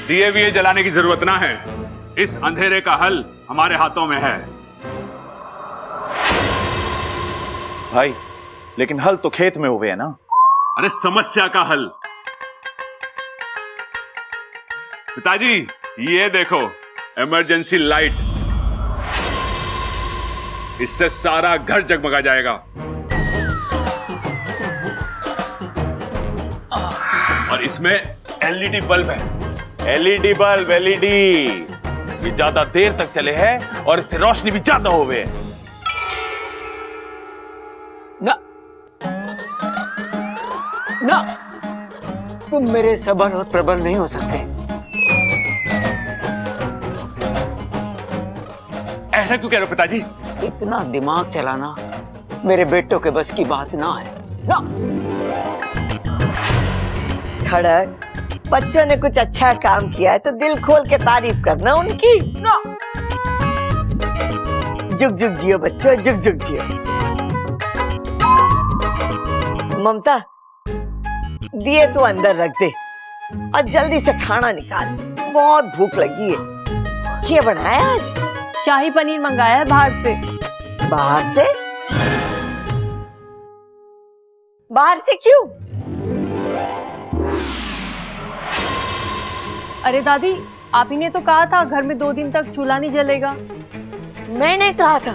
दिए विए जलाने की जरूरत ना है, इस अंधेरे का हल हमारे हाथों में है। भाई लेकिन हल तो खेत में हुए है ना। अरे समस्या का हल। पिताजी ये देखो, इमरजेंसी लाइट, इससे सारा घर जगमगा जाएगा। और इसमें एलईडी बल्ब है। एलईडी बल्ब, एलईडी ये ज्यादा देर तक चले हैं और इससे रोशनी भी ज्यादा हो गए। ना ना, तुम मेरे सबल और प्रबल नहीं हो सकते। ऐसा क्यों कह रहे हो पिताजी? इतना दिमाग चलाना मेरे बेटों के बस की बात ना है ना। खड़क, बच्चों ने कुछ अच्छा काम किया है तो दिल खोल के तारीफ करना उनकी ना। जुग जुग जियो बच्चों, जुग जुग जियो। ममता, दिए तो अंदर रख दे और जल्दी से खाना निकाल, बहुत भूख लगी है। क्या बनाया आज? शाही पनीर मंगाया है बाहर से। बाहर से? बाहर से क्यों? अरे दादी, आप ही ने तो कहा था घर में 2 दिन तक चूल्हा नहीं जलेगा। मैंने कहा था?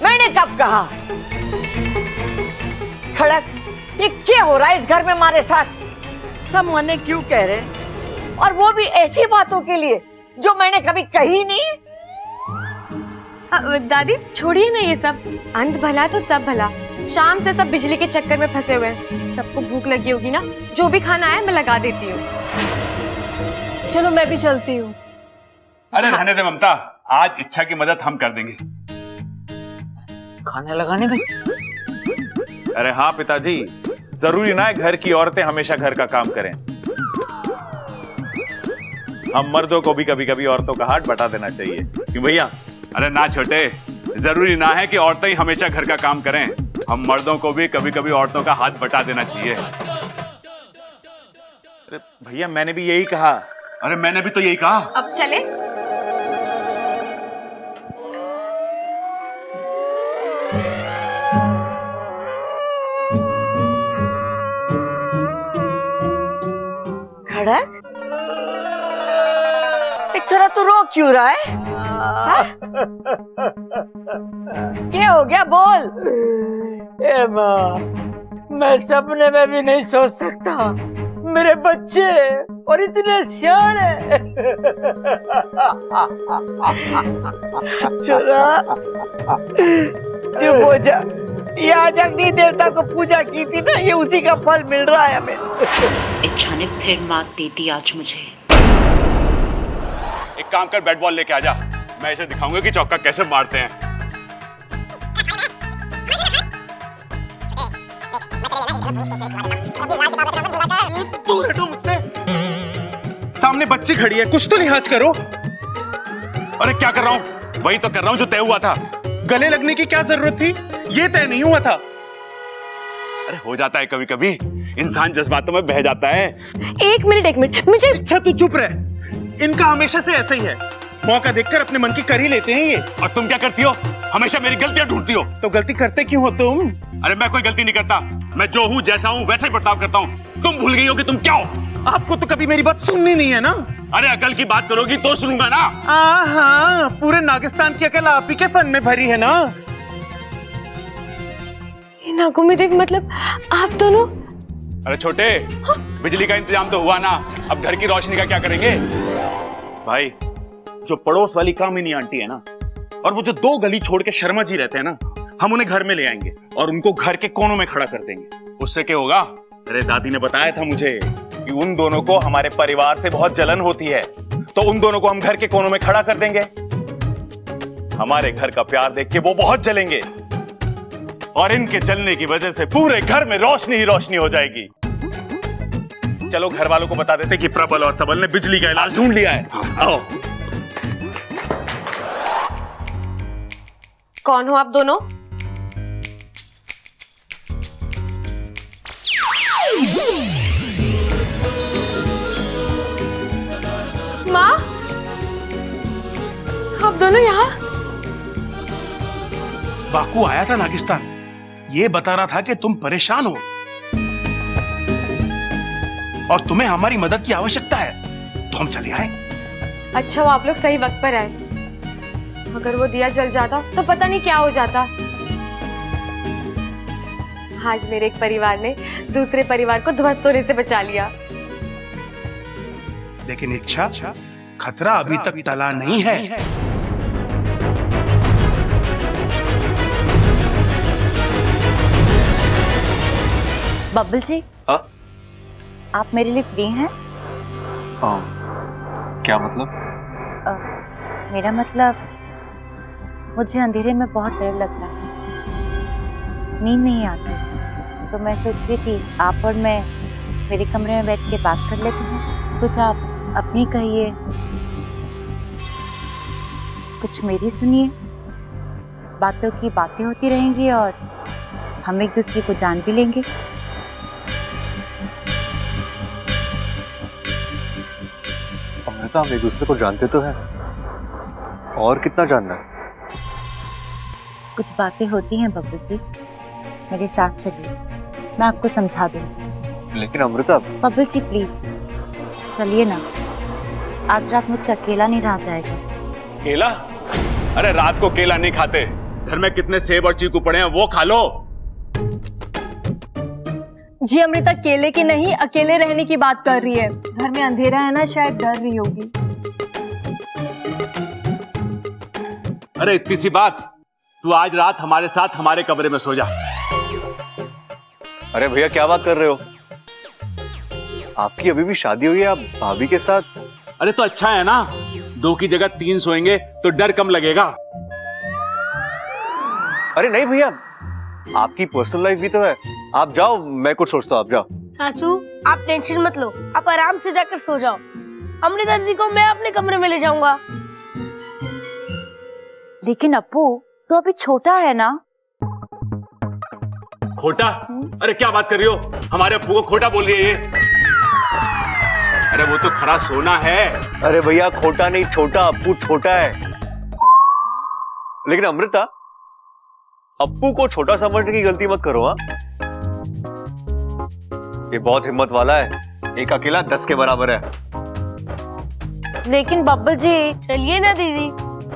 मैंने कब कहा? खड़क, ये क्या हो रहा है इस घर में हमारे साथ? सब मने क्यों कह रहे हैं? और वो भी ऐसी बातों के लिए जो मैंने कभी कही नहीं। दादी छोड़िए ना ये सब, अंत भला तो सब भला। शाम से सब बिजली के चक्कर में फंसे हुए हैं। सबको भूख लगी होगी ना, जो भी खाना है मैं लगा देती हूँ। चलो मैं भी चलती हूँ। अरे रहने दे ममता, आज इच्छा की मदद हम कर देंगे। खाना लगाने में? अरे हाँ पिताजी, जरूरी ना है घर की औरतें हमेशा घर का काम करें। हम मर्दों को भी कभी कभी औरतों का हाथ बटा देना चाहिए, क्यों भैया? अरे ना छोटे, जरूरी ना है कि औरतें ही हमेशा घर का काम करें। हम मर्दों को भी कभी कभी औरतों का हाथ बटा देना चाहिए। अरे भैया मैंने भी यही कहा। अरे मैंने भी तो यही कहा। अब चले? खड़क, छोरा तू रो क्यों रहा है? क्या हो गया, बोल। ए माँ, मैं सपने में भी नहीं सोच सकता मेरे बच्चे और इतने सियाने। छोरा चुप हो जा। ये आज अग्नि देवता को पूजा की थी ना, ये उसी का फल मिल रहा है हमें। इच्छा ने फिर मात दी थी आज मुझे। एक काम कर, बैट बॉल लेके आजा, मैं इसे दिखाऊंगा कि चौका कैसे मारते हैं। दूर हटो मुझसे। सामने बच्ची खड़ी है, कुछ तो लिहाज करो। अरे क्या कर रहा हूँ? वही तो कर रहा हूँ जो तय हुआ था। गले लगने की क्या जरूरत थी? ये तय नहीं हुआ था। अरे हो जाता है कभी कभी, इंसान जज्बातों में बह जाता है। एक मिनट मुझे। अच्छा तू चुप रह, इनका हमेशा से ऐसा ही है, मौका देखकर अपने मन की कर ही लेते हैं ये। और तुम क्या करती हो? हमेशा मेरी गलतियां ढूंढती हो। तो गलती करते क्यों हो तुम? अरे मैं कोई गलती नहीं करता, मैं जो हूँ जैसा हूँ वैसे ही बर्ताव करता हूँ। तुम भूल गई हो कि तुम क्या हो। आपको तो कभी मेरी बात सुननी नहीं है ना। अरे अकल की बात करोगी तो सुनूंगा ना। हाँ, पूरे नागिस्तान की अकल आप ही के फन में भरी है ना। ये नागों में देव मतलब आप दोनों? अरे छोटे, बिजली का इंतजाम तो हुआ ना, अब घर की रोशनी का क्या करेंगे? भाई, जो पड़ोस वाली कामिनी आंटी है ना, और वो जो 2 गली छोड़ के शर्मा जी रहते हैं ना, हम उन्हें घर में ले आएंगे और उनको घर के कोनों में खड़ा कर देंगे। उससे क्या होगा? अरे दादी ने बताया था मुझे कि उन दोनों को हमारे परिवार से बहुत जलन होती है, तो उन दोनों को हम घर के कोनों में खड़ा कर देंगे। हमारे घर का प्यार देख के वो बहुत जलेंगे और इनके जलने की वजह से पूरे घर में रोशनी ही रोशनी हो जाएगी। चलो घर वालों को बता देते कि प्रबल और सबल ने बिजली का इलाज ढूंढ लिया है। आओ। कौन हो आप दोनों? दोनों यहाँ? बाकू आया था नागिस्तान, ये बता रहा था कि तुम परेशान हो और तुम्हें हमारी मदद की आवश्यकता है, तो हम चले आए। अच्छा वो आप लोग सही वक्त पर आए। अगर वो दिया जल जाता तो पता नहीं क्या हो जाता। आज मेरे एक परिवार ने दूसरे परिवार को ध्वस्त होने से बचा लिया। लेकिन इच्छा, खतरा अभी तक टला नहीं है। बब्बल जी, हाँ? आप मेरे लिए फ्री हैं? क्या मतलब? मेरा मतलब, मुझे अंधेरे में बहुत डर लगता है, नींद नहीं आती, तो मैं सोच रही थी आप और मैं मेरे कमरे में बैठ के बात कर लेते हैं। कुछ आप अपनी कहिए, कुछ मेरी सुनिए। बातों की बातें होती रहेंगी और हम एक दूसरे को जान भी लेंगे। अमृता, हम एक दूसरे को जानते तो हैं, और कितना जानना है? कुछ बातें होती हैं बब्बू जी, मेरे साथ चलिए, मैं आपको समझा दूंगी। लेकिन अमृता। बब्बू जी प्लीज चलिए ना, आज रात मुझसे अकेला नहीं रहा जाएगा। केला? अरे रात को केला नहीं खाते, घर में कितने सेब और चीकू पड़े हैं, वो खा लो। जी अमृता केले की नहीं, अकेले रहने की बात कर रही है। घर में अंधेरा है ना, शायद डर रही होगी। अरे इतनी सी बात, तू आज रात हमारे साथ हमारे कमरे में सो जा। अरे भैया क्या बात कर रहे हो? आपकी अभी भी शादी हुई है, आप भाभी के साथ? अरे तो अच्छा है ना, 2 की जगह 3 सोएंगे तो डर कम लगेगा। अरे नहीं भैया, आपकी पर्सनल लाइफ भी तो है। आप जाओ, मैं कुछ सोचता हूँ, आप जाओ। चाचू आप टेंशन मत लो, आप आराम से जाकर सो जाओ। अमृता दीदी को मैं अपने कमरे में ले जाऊंगा। लेकिन अप्पू तो अभी छोटा है ना। खोटा? अरे क्या बात कर रही हो, हमारे अप्पू को खोटा बोल रही है ये? अरे वो तो खरा सोना है। अरे भैया खोटा नहीं, छोटा, अप्पू छोटा है। लेकिन अमृता, अप्पू को छोटा समझने की गलती मत करो। हाँ, ये बहुत हिम्मत वाला है, एक अकेला 10 के बराबर है। लेकिन बब्बल जी। चलिए ना दीदी,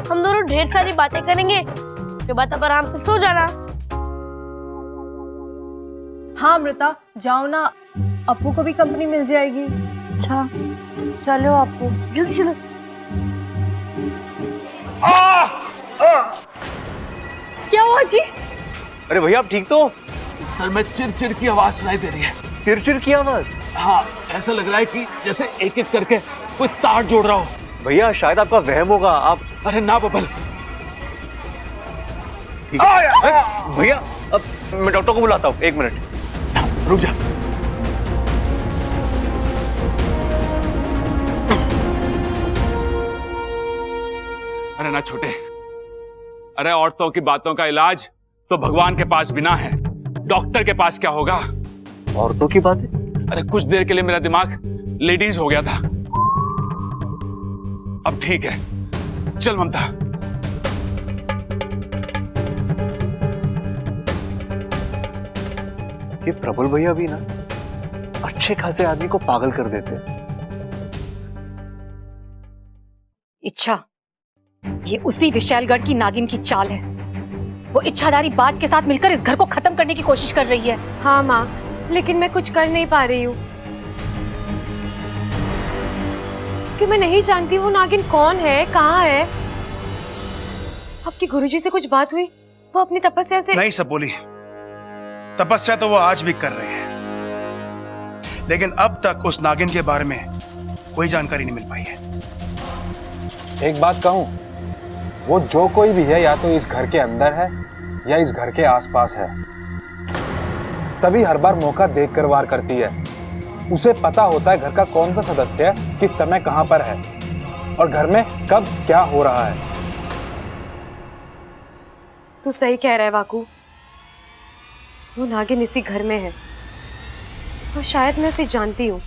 हम दोनों ढेर सारी बातें करेंगे, उसके बाद आप आराम से सो जाना। हाँ अमृता जाओ ना, अप्पू को भी कंपनी मिल जाएगी। अच्छा चलो अप्पू, जल्दी चलो। क्या हुआ जी? अरे भैया आप ठीक तो? सर में चिरचिर की आवाज सुनाई दे रही है। चिरचिर की आवाज? हाँ, ऐसा लग रहा है कि जैसे एक एक करके कोई तार जोड़ रहा हो। भैया शायद आपका वहम होगा। आप अरे ना बबल। भैया अब मैं डॉक्टर को बुलाता हूँ, 1 मिनट रुक जा। अरे ना छोटे, अरे औरतों की बातों का इलाज तो भगवान के पास बिना है, डॉक्टर के पास क्या होगा? औरतों की बातें? अरे कुछ देर के लिए मेरा दिमाग लेडीज हो गया था, अब ठीक है। चल ममता। ये प्रबल भैया भी ना अच्छे खासे आदमी को पागल कर देते। इच्छा, ये उसी विशालगढ़ की नागिन की चाल है। वो इच्छाधारी बाज के साथ मिलकर इस घर को खत्म करने की कोशिश कर रही है। हाँ माँ, लेकिन मैं कुछ कर नहीं पा रही हूँ कि मैं नहीं जानती वो नागिन कौन है, कहाँ है। आपके गुरुजी से कुछ बात हुई? वो अपनी तपस्या से नहीं सपोली, तपस्या तो वो आज भी कर रहे हैं, लेकिन अब तक उस नागिन के बारे में कोई जानकारी नहीं मिल पाई है। एक बात कहूं, वो जो कोई भी है या तो इस घर के अंदर है या इस घर के आसपास है, तभी हर बार मौका देखकर वार करती है। उसे पता होता है घर का कौन सा सदस्य है, किस समय कहां पर है और घर में कब क्या हो रहा है। तू सही कह रहा है वाकू, वो नागिन इसी घर में है और शायद मैं उसे जानती हूँ।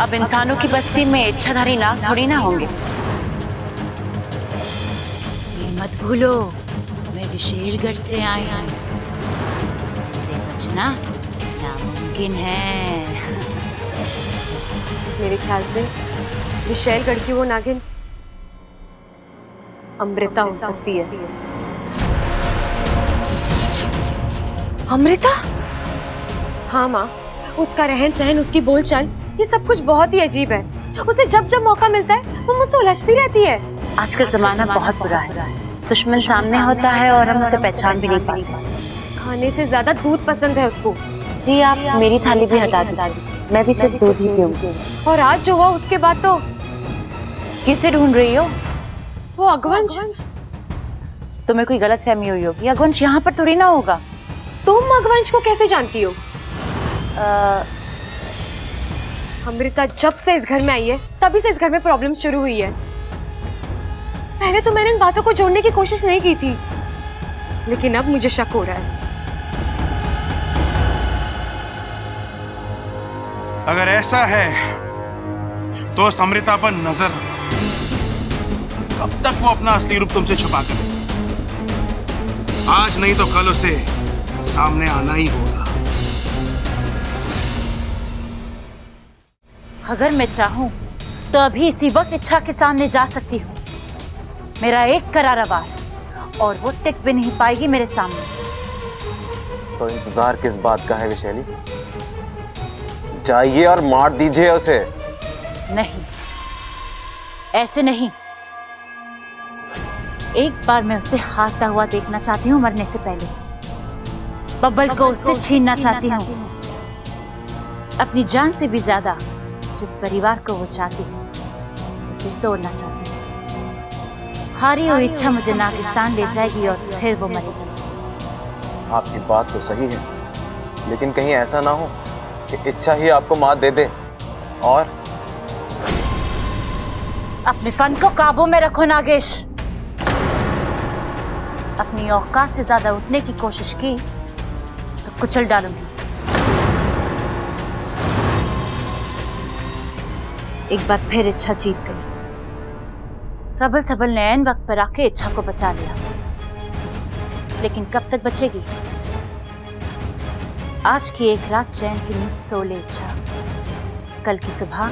अब इंसानों की बस्ती में इच्छाधारी नाग थोड़ी ना होंगे। ये मत भूलो, मैं विशेषगढ़ से आई हूँ, इससे बचना नामुमकिन है। मेरे ख्याल से विशेलगढ़ की वो नागिन अमृता हो सकती है। अमृता? हाँ माँ, उसका रहन सहन, उसकी बोलचाल, ये सब कुछ बहुत ही अजीब है। उसे जब जब मौका मिलता है वो मुझसे उलझती रहती है। आजकल जमाना बहुत बुरा है, दुश्मन सामने होता है और हम उसे पहचान भी नहीं पाते। खाने से ज्यादा दूध पसंद है उसको। जी आप मेरी थाली भी हटा दीजिए, मैं भी सिर्फ दूध ही पीऊंगी। और आज जो हुआ उसके बाद तो। किसे ढूंढ रही हो? वो अगवंश। तुम्हें कोई गलत फहमी हुई होगी, अगवंश यहाँ पर थोड़ी ना होगा। तुम अगवंश को कैसे जानती हो? अमृता जब से इस घर में आई है तभी से इस घर में प्रॉब्लम शुरू हुई है। पहले तो मैंने इन बातों को जोड़ने की कोशिश नहीं की थी, लेकिन अब मुझे शक हो रहा है। अगर ऐसा है तो उस अमृता पर नजर रखो। कब तक वो अपना असली रूप तुमसे छुपा कर रखेगी? आज नहीं तो कल उसे सामने आना ही होगा। अगर मैं चाहूं तो अभी इसी वक्त इच्छा के सामने जा सकती हूँ। मेरा एक करारा वार और वो टिक भी नहीं पाएगी मेरे सामने। तो इंतजार किस बात का है विशैली? जाइए और मार दीजिए उसे। नहीं, ऐसे नहीं। एक बार मैं उसे हारता हुआ देखना चाहती हूँ, मरने से पहले। बब्बल को उससे छीनना चाहती हूँ, अपनी जान से भी ज्यादा। जिस परिवार को वो चाहती है उसे तोड़ना चाहती है। हारी हुई इच्छा मुझे नागिस्तान ले जाएगी और फिर वो मरेगी। आपकी बात तो सही है, लेकिन कहीं ऐसा ना हो कि इच्छा ही आपको मात दे दे। और अपने फन को काबू में रखो नागेश। अपनी औकात से ज्यादा उठने की कोशिश की तो कुचल डालूंगी। एक बार फिर इच्छा जीत गई। प्रबल सबल ने ऐन वक्त पर आके इच्छा को बचा लिया, लेकिन कब तक बचेगी? आज की एक रात चैन की नींद सो ले इच्छा, कल की सुबह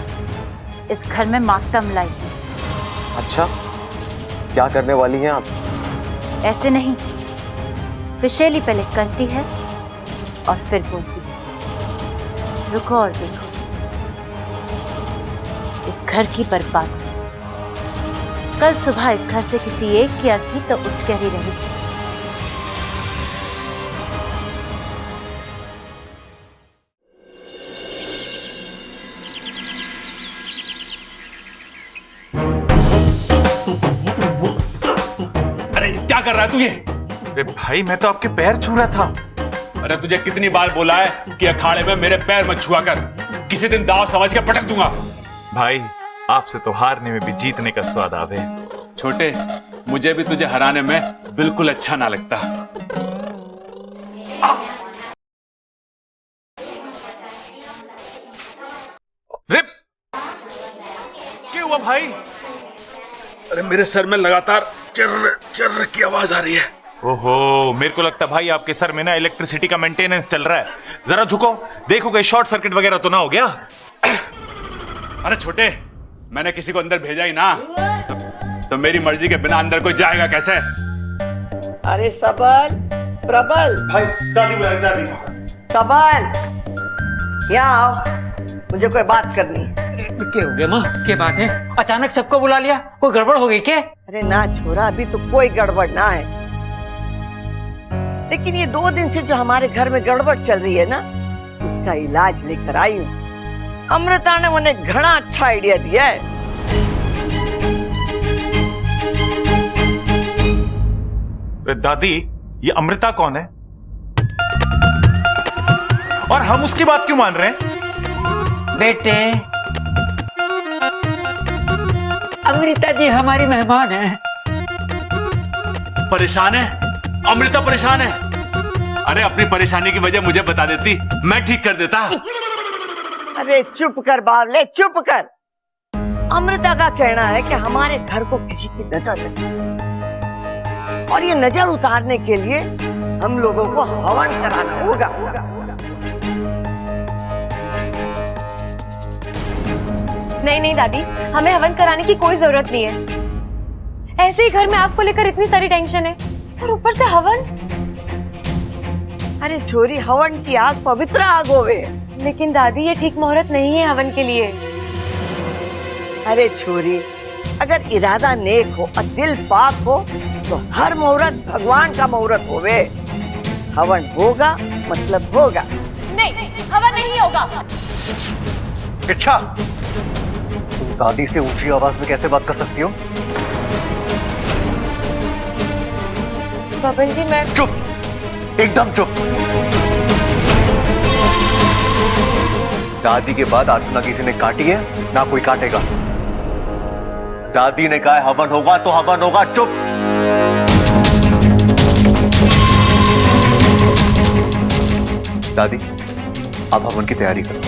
इस घर में मातम लाएगी। अच्छा, क्या करने वाली हैं आप? ऐसे नहीं, विशेली पहले करती है और फिर बोलती है। रुको और देखो, इस घर की बर्बादी। कल सुबह इस घर से किसी एक की अर्थी तो उठ कर ही रहेगी। अरे क्या कर रहा है तू ये? अरे भाई, मैं तो आपके पैर छू रहा था। अरे तुझे कितनी बार बोला है कि अखाड़े में मेरे पैर मत छुआ कर, किसी दिन दाव समझ के पटक दूंगा। भाई, आपसे तो हारने में भी जीतने का स्वाद आवे। छोटे, मुझे भी तुझे हराने में बिल्कुल अच्छा ना लगता। रिप, क्या हुआ भाई? अरे मेरे सर में लगातार चर्र चर्र की आवाज आ रही है। ओहो, मेरे को लगता भाई आपके सर में ना इलेक्ट्रिसिटी का मेंटेनेंस चल रहा है। जरा झुको, देखो कहीं शॉर्ट सर्किट वगैरह तो ना हो गया। अरे छोटे, मैंने किसी को अंदर भेजा ही ना, तो मेरी मर्जी के बिना अंदर कोई जाएगा कैसे? अरे सबल, प्रबल। भाई, दादी बुला दादी। सबल, यहाँ आओ, मुझे कोई बात करनी है। क्या हो गया माँ? क्या बात है? अचानक सबको बुला लिया, कोई गड़बड़ हो गई क्या? अरे ना छोरा, अभी तो कोई गड़बड़ ना है, लेकिन ये 2 दिन से जो हमारे घर में गड़बड़ चल रही है ना, उसका इलाज लेकर आई हूँ। अमृता ने मुझे घना अच्छा आइडिया दिया है। दादी, ये अमृता कौन है और हम उसकी बात क्यों मान रहे हैं? बेटे, अमृता जी हमारी मेहमान है। परेशान है? अमृता परेशान है? अरे अपनी परेशानी की वजह मुझे बता देती, मैं ठीक कर देता। अरे चुप कर बावले, चुप कर। अमृता का कहना है कि हमारे घर को किसी की नजर लगी और ये नजर उतारने के लिए हम लोगों को हवन कराना होगा। नहीं नहीं दादी, हमें हवन कराने की कोई जरूरत नहीं है। ऐसे ही घर में आग को लेकर इतनी सारी टेंशन है और ऊपर से हवन। अरे छोरी, हवन की आग पवित्र आग होवे। लेकिन दादी ये ठीक मुहूर्त नहीं है हवन के लिए। अरे छोरी, अगर इरादा नेक हो और दिल पाक हो तो हर मुहूर्त भगवान का मुहूर्त होवे। हवन होगा मतलब होगा। नहीं, हवन नहीं होगा। इच्छा, तुम दादी से ऊंची आवाज में कैसे बात कर सकती हो? बबन जी मैं चुप, एकदम चुप। दादी के बाद आज ना किसी ने काटी है ना कोई काटेगा। दादी ने कहा है हवन होगा तो हवन होगा। चुप। दादी, आप हवन की तैयारी करो।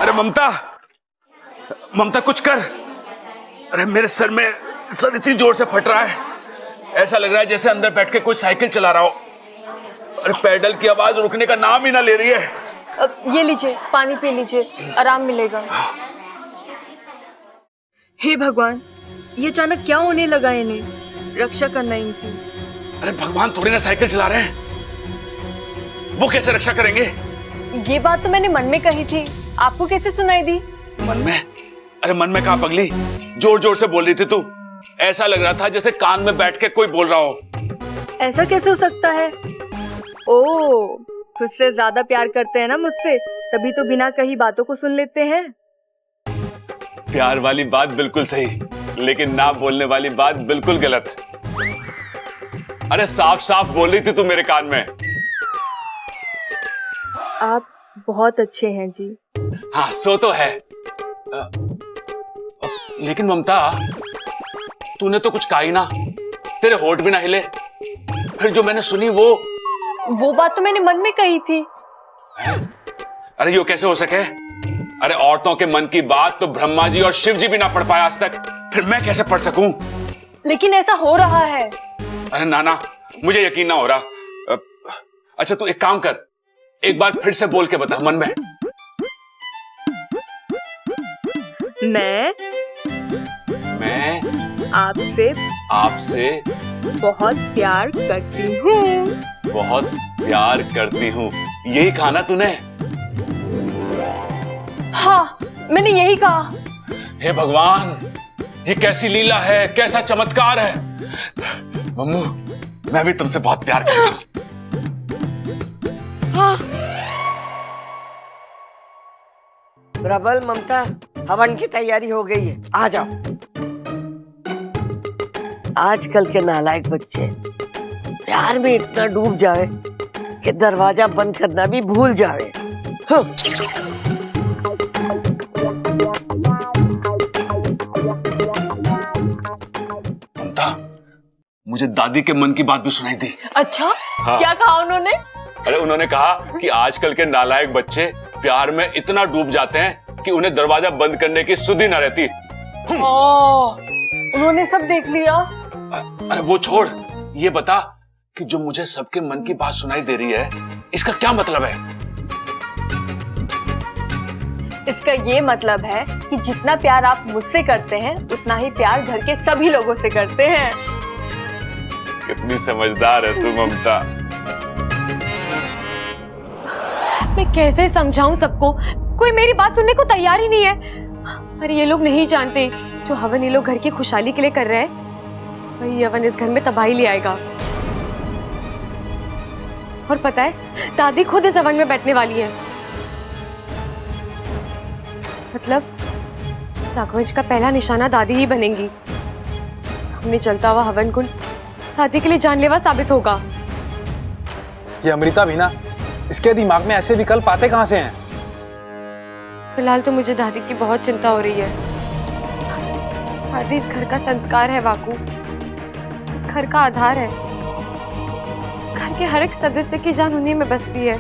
अरे ममता, ममता कुछ कर। अरे मेरे सर इतनी जोर से फट रहा है, ऐसा लग रहा है जैसे अंदर बैठ के कोई साइकिल चला रहा हो। अरे पेडल की आवाज रुकने का नाम ही ना ले रही है। अब ये लीजिए, पानी पी लीजिए, आराम मिलेगा। हे भगवान, ये अचानक क्या होने लगा इन्हें? रक्षा करना इनकी। अरे भगवान थोड़ी ना साइकिल चला रहे हैं, वो कैसे रक्षा करेंगे? ये बात तो मैंने मन में कही थी, आपको कैसे सुनाई दी? मन में? अरे मन में कहाँ पगली, जोर जोर से बोल रही थी तू। ऐसा लग रहा था जैसे कान में बैठ के कोई बोल रहा हो। ऐसा कैसे हो सकता है? ओ, खुद से ज्यादा प्यार करते हैं ना मुझसे, तभी तो बिना कही बातों को सुन लेते हैं। प्यार वाली बात बिल्कुल सही, लेकिन ना बोलने वाली बात बिल्कुल गलत। अरे साफ साफ बोल रही थी तू मेरे कान में। आप बहुत अच्छे हैं जी। हाँ सो तो है। लेकिन ममता, तूने तो कुछ कहा ही ना, तेरे होठ भी ना हिले। फिर जो मैंने सुनी वो बात तो मैंने मन में कही थी। अरे यो कैसे हो सके? अरे औरतों के मन की बात तो ब्रह्मा जी और शिव जी भी ना पढ़ पाया आज तक, फिर मैं कैसे पढ़ सकूं? लेकिन ऐसा हो रहा है। अरे नाना, मुझे यकीन ना हो रहा। अच्छा तू एक काम कर, एक बार फिर से बोल के बता मन में। मैं आपसे बहुत प्यार करती हूँ। बहुत प्यार करती हूँ, यही कहा ना तूने? हाँ, मैंने यही कहा। हे भगवान, ये कैसी लीला है, कैसा चमत्कार है। मम्मू, मैं भी तुमसे बहुत प्यार करता हूँ। हाँ। प्रबल, ममता, हवन की तैयारी हो गई है, आ जाओ। आजकल के नालायक बच्चे प्यार में इतना डूब जावे कि दरवाजा बंद करना भी भूल जावे। हाँ। ममता, मुझे दादी के मन की बात भी सुनाई दी। अच्छा, हाँ। क्या कहा उन्होंने? अरे उन्होंने कहा कि आजकल के नालायक बच्चे प्यार में इतना डूब जाते हैं कि उन्हें दरवाजा बंद करने की सुधि न रहती। उन्होंने सब देख लिया। अरे वो छोड़, ये बता कि जो मुझे सबके मन की बात सुनाई दे रही है, इसका क्या मतलब है? इसका ये मतलब है कि जितना प्यार आप मुझसे करते हैं, उतना ही प्यार घर के सभी लोगों से करते हैं। कितनी समझदार है तू ममता। मैं कैसे समझाऊं सबको, कोई मेरी बात सुनने को तैयार ही नहीं है। अरे ये लोग नहीं जानते, जो हवन ये लोग घर की खुशहाली के लिए कर रहे हैं, वही हवन इस घर में तबाही ले आएगा। और पता है, दादी खुद इस हवन में बैठने वाली है। मतलब सागवंश का पहला निशाना दादी ही बनेंगी। सामने चलता हुआ हवन कुंड दादी के लिए जानलेवा साबित होगा। ये अमृता भी ना, इसके दिमाग में ऐसे विकल्प आते कहां से हैं? फिलहाल तो मुझे दादी की बहुत चिंता हो रही है। दादी इस घर का संस्कार है वाकू, इस घर का आधार है। घर के हर एक सदस्य की जान उन्हीं में बसती है।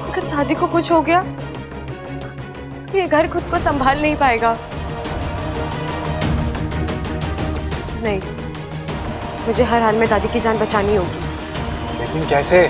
अगर दादी को कुछ हो गया तो ये घर खुद को संभाल नहीं पाएगा। नहीं, मुझे हर हाल में दादी की जान बचानी होगी। लेकिन कैसे?